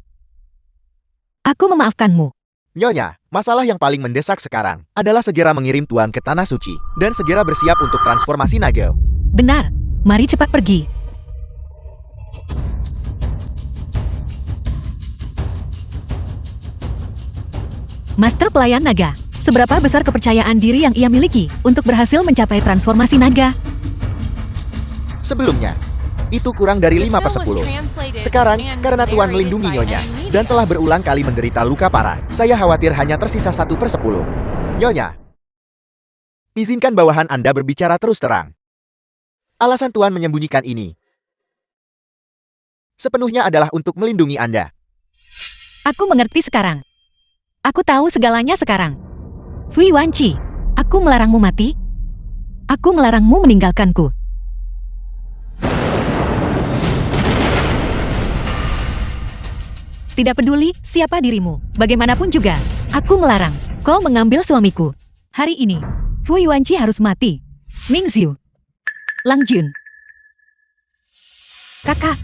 Aku memaafkanmu. Nyonya, masalah yang paling mendesak sekarang adalah segera mengirim Tuan ke Tanah Suci dan segera bersiap untuk transformasi naga. Benar, mari cepat pergi. Master Pelayan Naga, seberapa besar kepercayaan diri yang ia miliki untuk berhasil mencapai transformasi naga? Sebelumnya, itu kurang dari 5/10. Sekarang, karena Tuan melindungi Nyonya dan telah berulang kali menderita luka parah, saya khawatir hanya tersisa 1/10. Nyonya, izinkan bawahan Anda berbicara terus terang. Alasan Tuan menyembunyikan ini sepenuhnya adalah untuk melindungi Anda. Aku mengerti sekarang. Aku tahu segalanya sekarang. Fui Wanci, aku melarangmu mati. Aku melarangmu meninggalkanku. Tidak peduli siapa dirimu, bagaimanapun juga, aku melarang kau mengambil suamiku. Hari ini, Fui Wanci harus mati. Ming Xiu, Lang Jun. Kakak,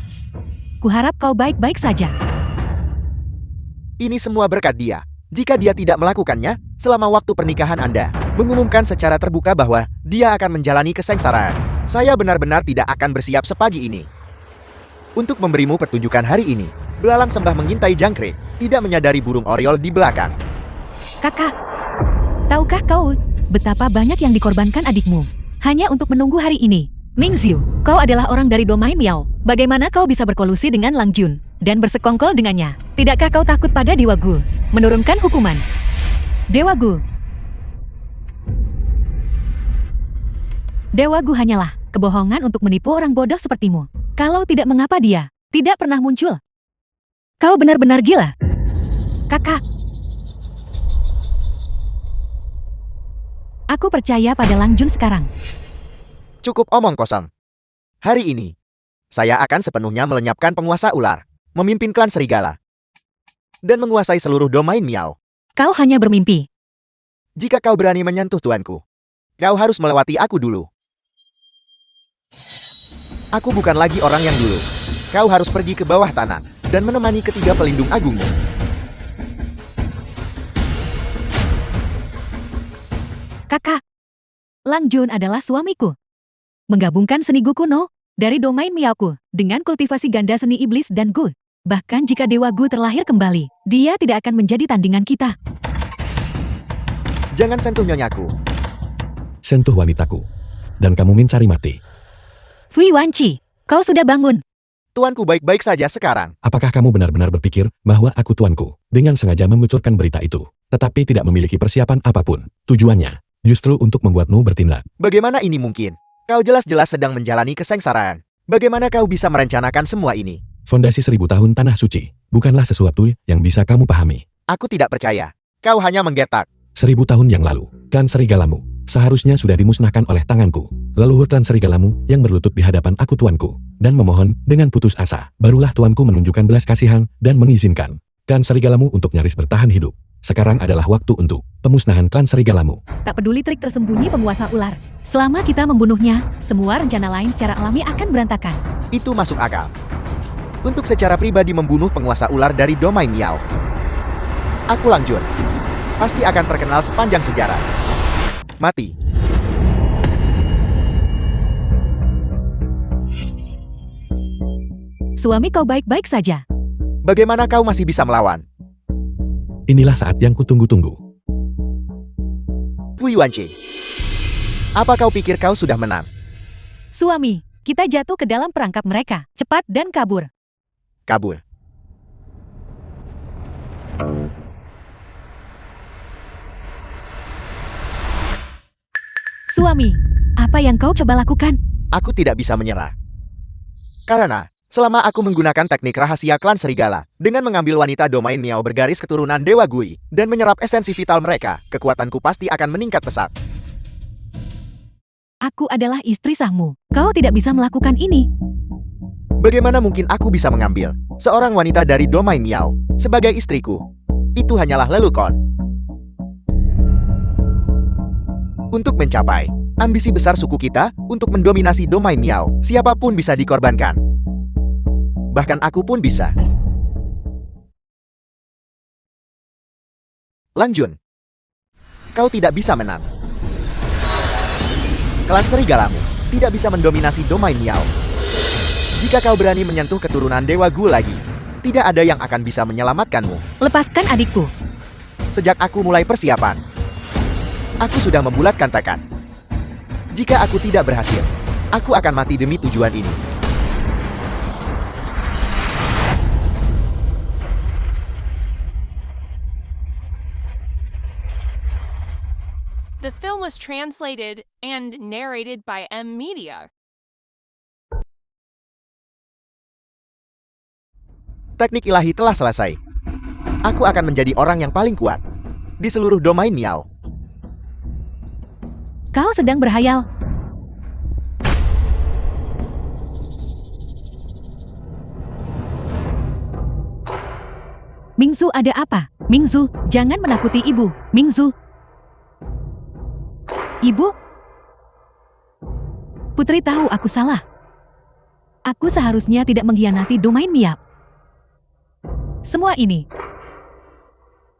kuharap kau baik-baik saja. Ini semua berkat dia. Jika dia tidak melakukannya, selama waktu pernikahan Anda mengumumkan secara terbuka bahwa dia akan menjalani kesengsaraan, saya benar-benar tidak akan bersiap sepagi ini. Untuk memberimu pertunjukan hari ini, belalang sembah mengintai jangkrik, tidak menyadari burung oriol di belakang. Kakak, tahukah kau betapa banyak yang dikorbankan adikmu hanya untuk menunggu hari ini? Mingxiu, kau adalah orang dari domain Miao. Bagaimana kau bisa berkolusi dengan Lang Jun dan bersekongkol dengannya? Tidakkah kau takut pada Dewa Gu? Menurunkan hukuman. Dewa Gu. Dewa Gu hanyalah kebohongan untuk menipu orang bodoh sepertimu. Kalau tidak, mengapa dia tidak pernah muncul? Kau benar-benar gila. Kakak. Aku percaya pada Lang Jun sekarang. Cukup omong kosong. Hari ini, saya akan sepenuhnya melenyapkan penguasa ular, memimpin klan serigala, dan menguasai seluruh domain Miao. Kau hanya bermimpi. Jika kau berani menyentuh tuanku, kau harus melewati aku dulu. Aku bukan lagi orang yang dulu. Kau harus pergi ke bawah tanah dan menemani ketiga pelindung agungmu. Kakak, Lang Jun adalah suamiku. Menggabungkan seni Gu kuno dari domain Miaoku dengan kultivasi ganda seni iblis dan Gu. Bahkan jika Dewa Gu terlahir kembali, dia tidak akan menjadi tandingan kita. Jangan sentuh nyonyaku. Sentuh wanitaku. Dan kamu mencari mati. Fui Wanci, kau sudah bangun. Tuanku baik-baik saja sekarang. Apakah kamu benar-benar berpikir bahwa aku tuanku dengan sengaja membocorkan berita itu, tetapi tidak memiliki persiapan apapun? Tujuannya justru untuk membuatmu bertindak. Bagaimana ini mungkin? Kau jelas-jelas sedang menjalani kesengsaraan. Bagaimana kau bisa merencanakan semua ini? Fondasi 1000 tahun tanah suci bukanlah sesuatu yang bisa kamu pahami. Aku tidak percaya. Kau hanya menggetak. 1000 tahun yang lalu, klan serigalamu seharusnya sudah dimusnahkan oleh tanganku. Leluhur klan serigalamu yang berlutut di hadapan aku tuanku dan memohon dengan putus asa. Barulah tuanku menunjukkan belas kasihan dan mengizinkan klan serigalamu untuk nyaris bertahan hidup. Sekarang adalah waktu untuk pemusnahan klan serigalamu. Tak peduli trik tersembunyi penguasa ular. Selama kita membunuhnya, semua rencana lain secara alami akan berantakan. Itu masuk akal. Untuk secara pribadi membunuh penguasa ular dari domain Miao, aku Lang Jun pasti akan terkenal sepanjang sejarah. Mati. Suami kau baik-baik saja. Bagaimana kau masih bisa melawan? Inilah saat yang kutunggu-tunggu. Fui Wanci, apa kau pikir kau sudah menang? Suami, kita jatuh ke dalam perangkap mereka. Cepat dan kabur. Kabur. Suami, apa yang kau coba lakukan? Aku tidak bisa menyerah. Karena, selama aku menggunakan teknik rahasia klan serigala, dengan mengambil wanita domain Miao bergaris keturunan Dewa Gui, dan menyerap esensi vital mereka, kekuatanku pasti akan meningkat pesat. Aku adalah istri sahmu. Kau tidak bisa melakukan ini. Bagaimana mungkin aku bisa mengambil seorang wanita dari domain Miao sebagai istriku? Itu hanyalah lelukon. Untuk mencapai ambisi besar suku kita untuk mendominasi domain Miao, siapapun bisa dikorbankan. Bahkan aku pun bisa. Lang Jun, kau tidak bisa menang. Klan serigalamu tidak bisa mendominasi domain Miao. Jika kau berani menyentuh keturunan Dewa Gu lagi, tidak ada yang akan bisa menyelamatkanmu. Lepaskan adikku. Sejak aku mulai persiapan, aku sudah membulatkan tekad. Jika aku tidak berhasil, aku akan mati demi tujuan ini. The film was translated and narrated by M Media. Teknik ilahi telah selesai. Aku akan menjadi orang yang paling kuat di seluruh domain Miao. Kau sedang berhayal. Mingzu, ada apa? Mingzu, jangan menakuti ibu. Mingzu. Ibu? Putri tahu aku salah. Aku seharusnya tidak mengkhianati domain Miao. Semua ini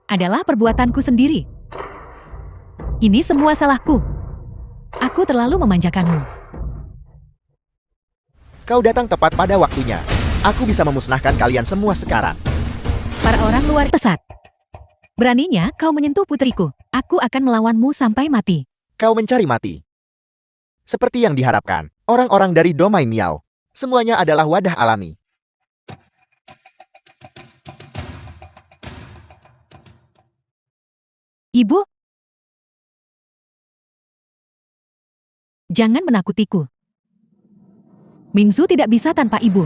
adalah perbuatanku sendiri. Ini semua salahku. Aku terlalu memanjakanmu. Kau datang tepat pada waktunya. Aku bisa memusnahkan kalian semua sekarang. Para orang luar pesat. Beraninya kau menyentuh putriku. Aku akan melawanmu sampai mati. Kau mencari mati. Seperti yang diharapkan, Orang-orang dari domain Miao. Semuanya adalah wadah alami. Ibu, jangan menakutiku. Mingzu tidak bisa tanpa ibu.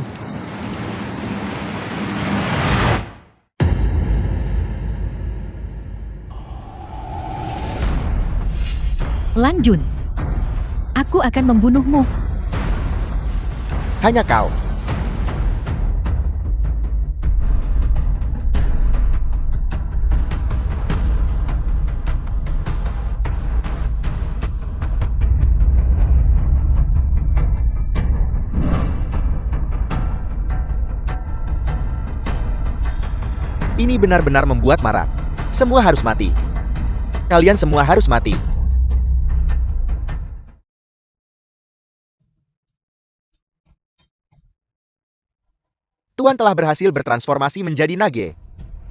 Lan Jun, aku akan membunuhmu. Hanya kau. Ini benar-benar membuat marah. Semua harus mati. Kalian semua harus mati. Tuan telah berhasil bertransformasi menjadi Nage.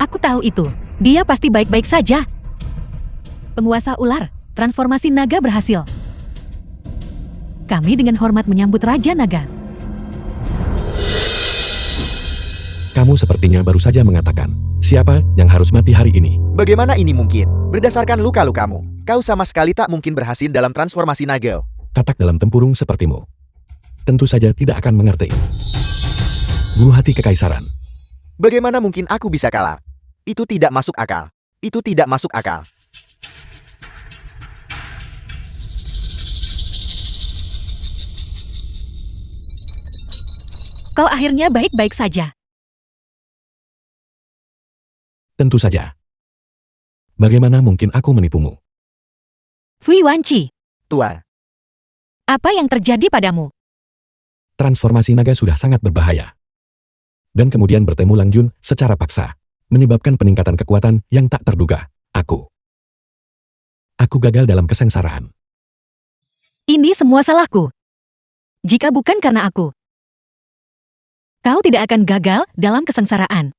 Aku tahu itu. Dia pasti baik-baik saja. Penguasa ular, transformasi naga berhasil. Kami dengan hormat menyambut Raja Naga. Kamu sepertinya baru saja mengatakan, siapa yang harus mati hari ini? Bagaimana ini mungkin? Berdasarkan luka-lukamu, kau sama sekali tak mungkin berhasil dalam transformasi Nage. Katak dalam tempurung sepertimu. Tentu saja tidak akan mengerti. Buah hati kekaisaran. Bagaimana mungkin aku bisa kalah? Itu tidak masuk akal. Itu tidak masuk akal. Kau akhirnya baik-baik saja. Tentu saja. Bagaimana mungkin aku menipumu? Fui Wanci, Tuan, apa yang terjadi padamu? Transformasi naga sudah sangat berbahaya. Dan kemudian bertemu Lang Jun secara paksa, menyebabkan peningkatan kekuatan yang tak terduga. Aku gagal dalam kesengsaraan. Ini semua salahku. Jika bukan karena aku, kau tidak akan gagal dalam kesengsaraan.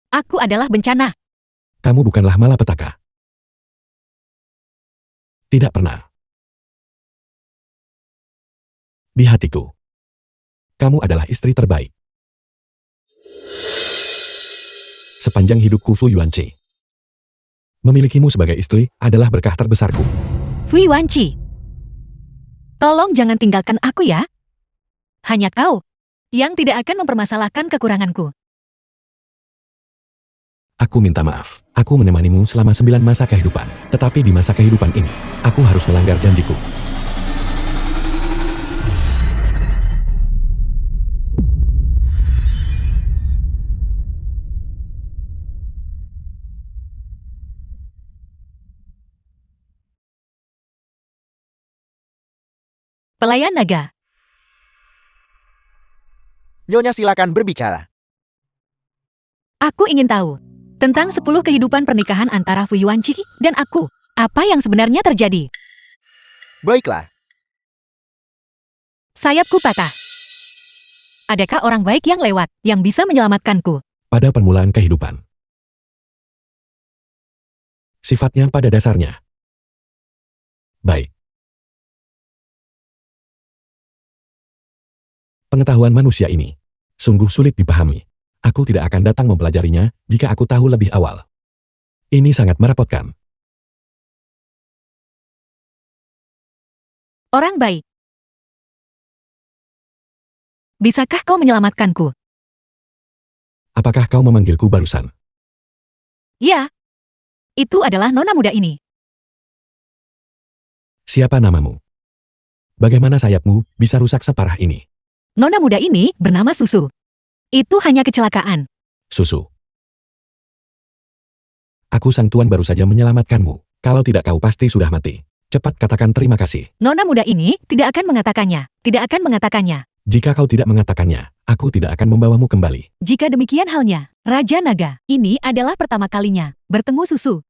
Aku adalah bencana. Kamu bukanlah malapetaka. Tidak pernah. Di hatiku, kamu adalah istri terbaik. Sepanjang hidupku Fu Yuanqi. Memilikimu sebagai istri adalah berkah terbesarku. Fui Wanci, tolong jangan tinggalkan aku ya. Hanya kau yang tidak akan mempermasalahkan kekuranganku. Aku minta maaf. Aku menemanimu selama 9 masa kehidupan. Tetapi di masa kehidupan ini, aku harus melanggar janjiku. Pelayan naga, Nyonya silakan berbicara. aku ingin tahu tentang 10 kehidupan pernikahan antara Fu Yuanqi dan aku. Apa yang sebenarnya terjadi? Baiklah, Sayapku patah. Adakah orang baik yang lewat yang bisa menyelamatkanku? Pada permulaan kehidupan. Sifatnya pada dasarnya baik. Pengetahuan manusia ini sungguh sulit dipahami. Aku tidak akan datang mempelajarinya jika aku tahu lebih awal. Ini sangat merepotkan. Orang baik. Bisakah kau menyelamatkanku? Apakah kau memanggilku barusan? Ya. Itu adalah nona muda ini. Siapa namamu? Bagaimana sayapmu bisa rusak separah ini? Nona muda ini bernama Susu. Itu hanya kecelakaan. Susu. Aku sang tuan baru saja menyelamatkanmu. Kalau tidak kau pasti sudah mati. Cepat katakan terima kasih. Nona muda ini tidak akan mengatakannya. Tidak akan mengatakannya. Jika kau tidak mengatakannya, aku tidak akan membawamu kembali. Jika demikian halnya, Raja Naga, ini adalah pertama kalinya bertemu Susu.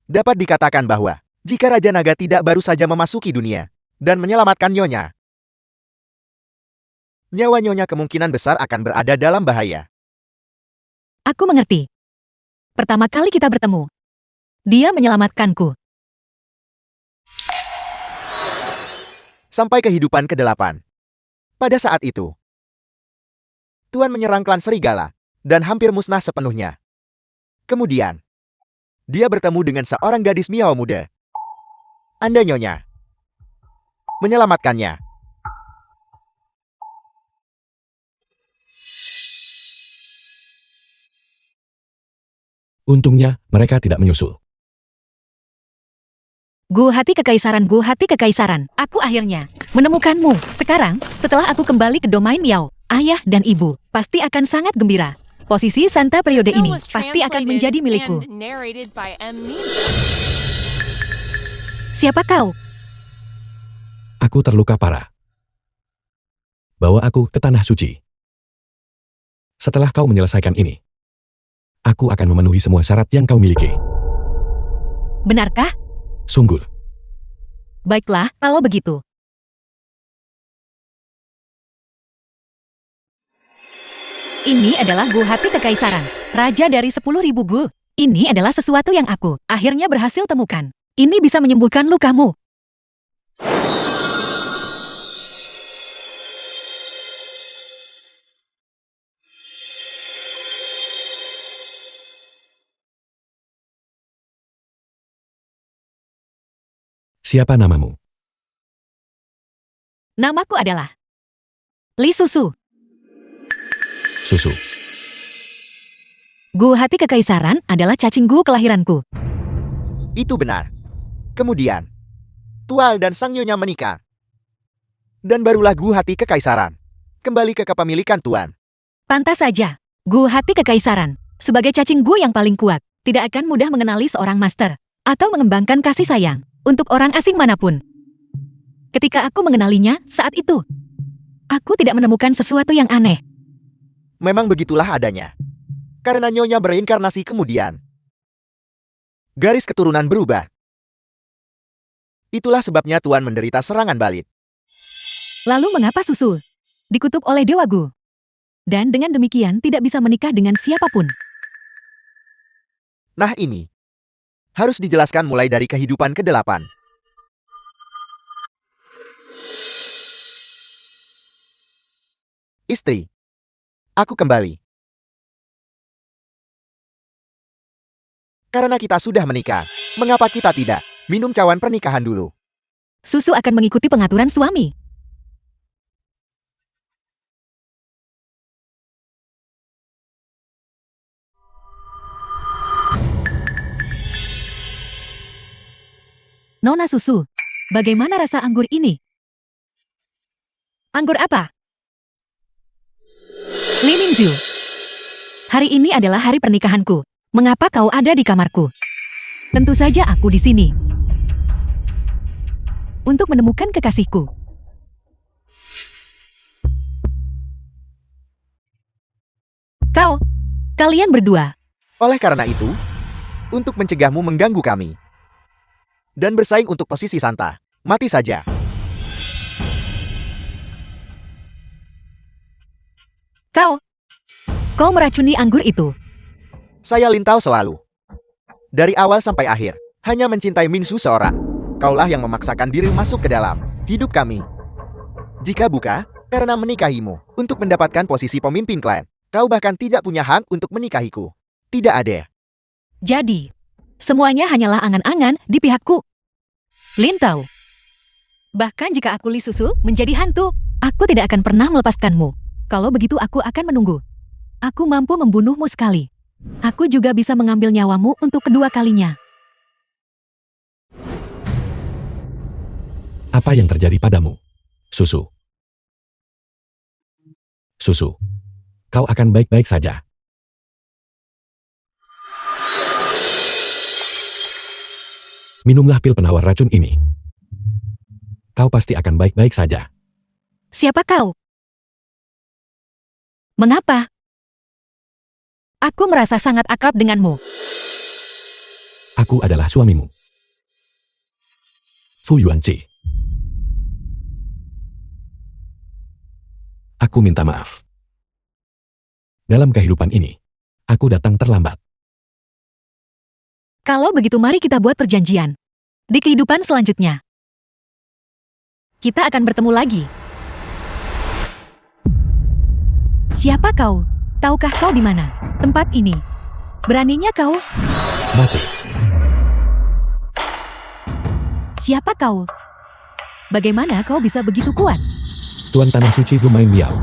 dapat dikatakan bahwa jika Raja Naga tidak baru saja memasuki dunia dan menyelamatkan Nyonya, nyawa Nyonya kemungkinan besar akan berada dalam bahaya. Aku mengerti. Pertama kali kita bertemu, dia menyelamatkanku. sampai kehidupan ke-8. Pada saat itu, Tuan menyerang klan serigala dan hampir musnah sepenuhnya. Kemudian, dia bertemu dengan seorang gadis Miao muda. Anda Nyonya menyelamatkannya. Untungnya, mereka tidak menyusul. Gu hati kekaisaran, gu hati kekaisaran. Aku akhirnya menemukanmu. Sekarang, setelah aku kembali ke domain Miao, ayah dan ibu pasti akan sangat gembira. Posisi Santa periode The film ini was pasti akan translated menjadi milikku. and narrated by M. Neiman. Siapa kau? Aku terluka parah. Bawa aku ke tanah suci. Setelah kau menyelesaikan ini, aku akan memenuhi semua syarat yang kau miliki. Benarkah? Sungguh. Baiklah, kalau begitu. Ini adalah gu hati kekaisaran, raja dari 10.000 gu. Ini adalah sesuatu yang aku akhirnya berhasil temukan. Ini bisa menyembuhkan lukamu. Siapa namamu? Namaku adalah Li Susu. Susu. Gu hati kekaisaran adalah cacing gu kelahiranku. Itu benar. Kemudian, Tual dan sang nyonya menikah. Dan barulah gu hati kekaisaran kembali ke kepemilikan Tuan. Pantas saja, gu hati kekaisaran, sebagai cacing gu yang paling kuat, tidak akan mudah mengenali seorang master, atau mengembangkan kasih sayang, untuk orang asing manapun. Ketika aku mengenalinya saat itu, aku tidak menemukan sesuatu yang aneh. Memang begitulah adanya. Karena nyonya bereinkarnasi kemudian, garis keturunan berubah. Itulah sebabnya Tuan menderita serangan balik. Lalu mengapa Susu dikutuk oleh Dewa Gu? Dan dengan demikian tidak bisa menikah dengan siapapun. Nah ini, harus dijelaskan mulai dari kehidupan ke-8. Istri, aku kembali. Karena kita sudah menikah, mengapa kita tidak minum cawan pernikahan dulu? Susu akan mengikuti pengaturan suami. Nona Susu, bagaimana rasa anggur ini? Anggur apa? Li Mingzhu, hari ini adalah hari pernikahanku. Mengapa kau ada di kamarku? Tentu saja aku di sini untuk menemukan kekasihku. Kalian berdua. Oleh karena itu, untuk mencegahmu mengganggu kami dan bersaing untuk posisi Santa, mati saja. Kau meracuni anggur itu. Saya Lintao selalu, dari awal sampai akhir, hanya mencintai Mingsu seorang. Kaulah yang memaksakan diri masuk ke dalam hidup kami. Jika bukan karena menikahimu untuk mendapatkan posisi pemimpin klan, kau bahkan tidak punya hak untuk menikahiku. Tidak ada. Jadi, semuanya hanyalah angan-angan di pihakku. Lintao. Bahkan jika aku Li Susu menjadi hantu, aku tidak akan pernah melepaskanmu. Kalau begitu aku akan menunggu. Aku mampu membunuhmu sekali. Aku juga bisa mengambil nyawamu untuk kedua kalinya. Apa yang terjadi padamu? Susu. Susu. Kau akan baik-baik saja. Minumlah pil penawar racun ini. Kau pasti akan baik-baik saja. Siapa kau? Mengapa? Aku merasa sangat akrab denganmu. Aku adalah suamimu. Fu Yuanqi. Aku minta maaf. Dalam kehidupan ini, aku datang terlambat. Kalau begitu mari kita buat perjanjian. Di kehidupan selanjutnya. Kita akan bertemu lagi. Siapa kau? Tahukah kau di mana tempat ini? Beraninya kau? Mati. Siapa kau? Bagaimana kau bisa begitu kuat? Tuan Tanah Suci Dumai Miao.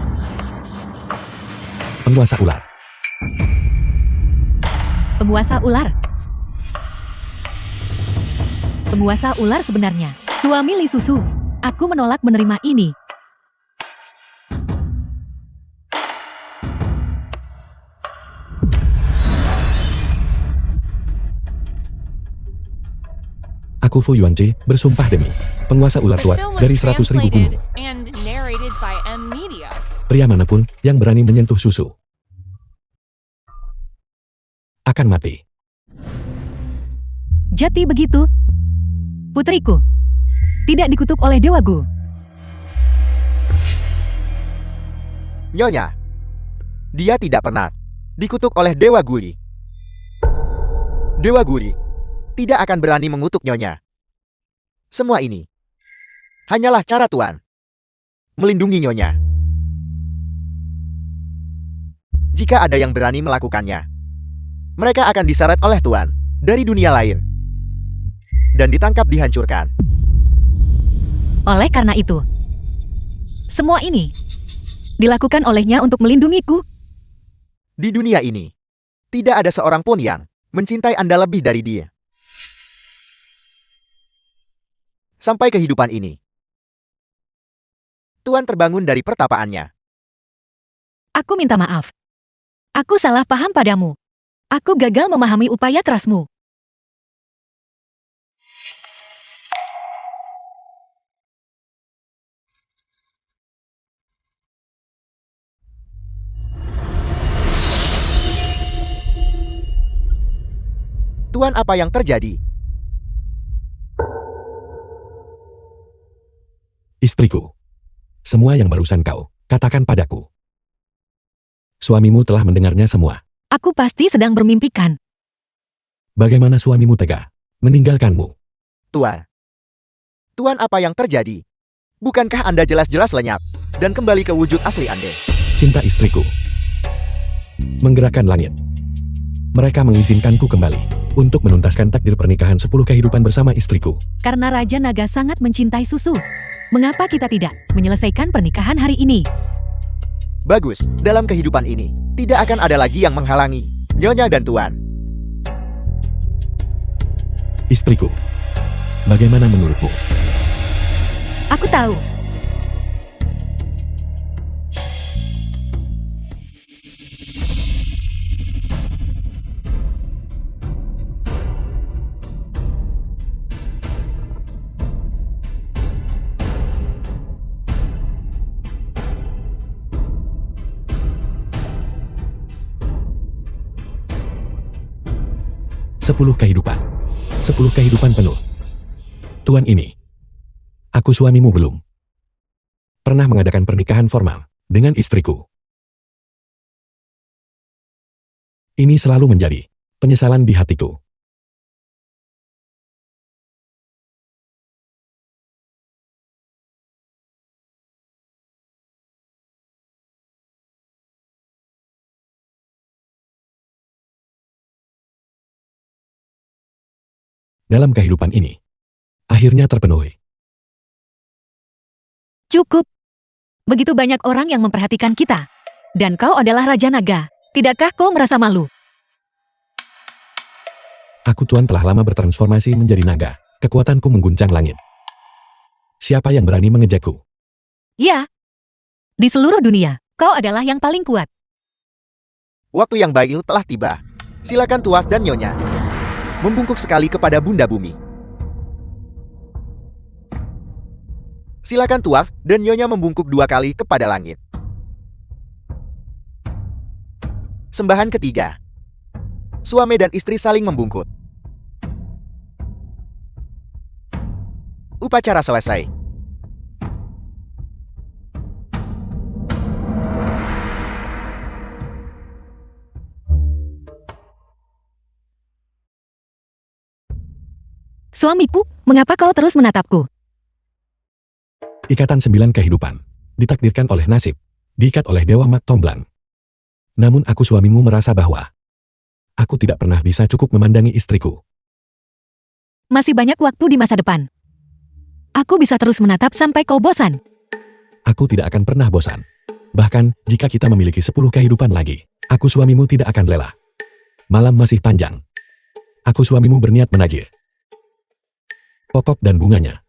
Penguasa ular. Penguasa ular. Penguasa ular sebenarnya. Suami Li Susu. Aku menolak menerima ini. Aku Fu Yuanci, bersumpah demi penguasa ular The tua film was dari 100.000 gunung. translated and narrated by M Media. Pria manapun yang berani menyentuh susu akan mati. Jati begitu. Putriku. Tidak dikutuk oleh Dewa Gu. Nyonya, dia tidak pernah dikutuk oleh Dewa Guli. Dewa Guli tidak akan berani mengutuk Nyonya. Semua ini hanyalah cara Tuan melindungi Nyonya. Jika ada yang berani melakukannya, mereka akan diseret oleh Tuan dari dunia lain dan ditangkap dihancurkan. Oleh karena itu, semua ini dilakukan olehnya untuk melindungiku. Di dunia ini, tidak ada seorang pun yang mencintai Anda lebih dari dia. Sampai kehidupan ini, Tuan terbangun dari pertapaannya. Aku minta maaf. Aku salah paham padamu. Aku gagal memahami upaya kerasmu. Tuan, apa yang terjadi? Istriku. Semua yang barusan kau katakan padaku. Suamimu telah mendengarnya semua. Aku pasti sedang bermimpikan. Bagaimana suamimu tega meninggalkanmu? Tuan. Tuan, apa yang terjadi? Bukankah Anda jelas-jelas lenyap dan kembali ke wujud asli Anda? Cinta istriku menggerakkan langit. Mereka mengizinkanku kembali untuk menuntaskan takdir pernikahan 10 kehidupan bersama istriku. Karena Raja Naga sangat mencintai susu. Mengapa kita tidak menyelesaikan pernikahan hari ini? Bagus, dalam kehidupan ini, tidak akan ada lagi yang menghalangi Nyonya dan Tuan. Istriku, bagaimana menurutmu? Aku tahu. Sepuluh kehidupan. 10 kehidupan penuh. Tuan ini. Aku suamimu belum pernah mengadakan pernikahan formal dengan istriku. Ini selalu menjadi penyesalan di hatiku. Dalam kehidupan ini, akhirnya terpenuhi. Cukup. Begitu banyak orang yang memperhatikan kita. Dan kau adalah Raja Naga. Tidakkah kau merasa malu? Aku Tuan telah lama bertransformasi menjadi naga. Kekuatanku mengguncang langit. Siapa yang berani mengejakku? Ya. Di seluruh dunia, kau adalah yang paling kuat. Waktu yang baik telah tiba. Silakan Tuan dan Nyonya membungkuk sekali kepada Bunda Bumi. Silakan Tuan dan Nyonya membungkuk 2 kali kepada langit. Sembahan ketiga. Suami dan istri saling membungkuk. Upacara selesai. Suamiku, mengapa kau terus menatapku? Ikatan 9 kehidupan. Ditakdirkan oleh nasib. Diikat oleh Dewa Mak Tomblan. Namun aku suamimu merasa bahwa aku tidak pernah bisa cukup memandangi istriku. Masih banyak waktu di masa depan. Aku bisa terus menatap sampai kau bosan. Aku tidak akan pernah bosan. Bahkan, jika kita memiliki 10 kehidupan lagi, aku suamimu tidak akan lelah. Malam masih panjang. Aku suamimu berniat menagih pokok dan bunganya.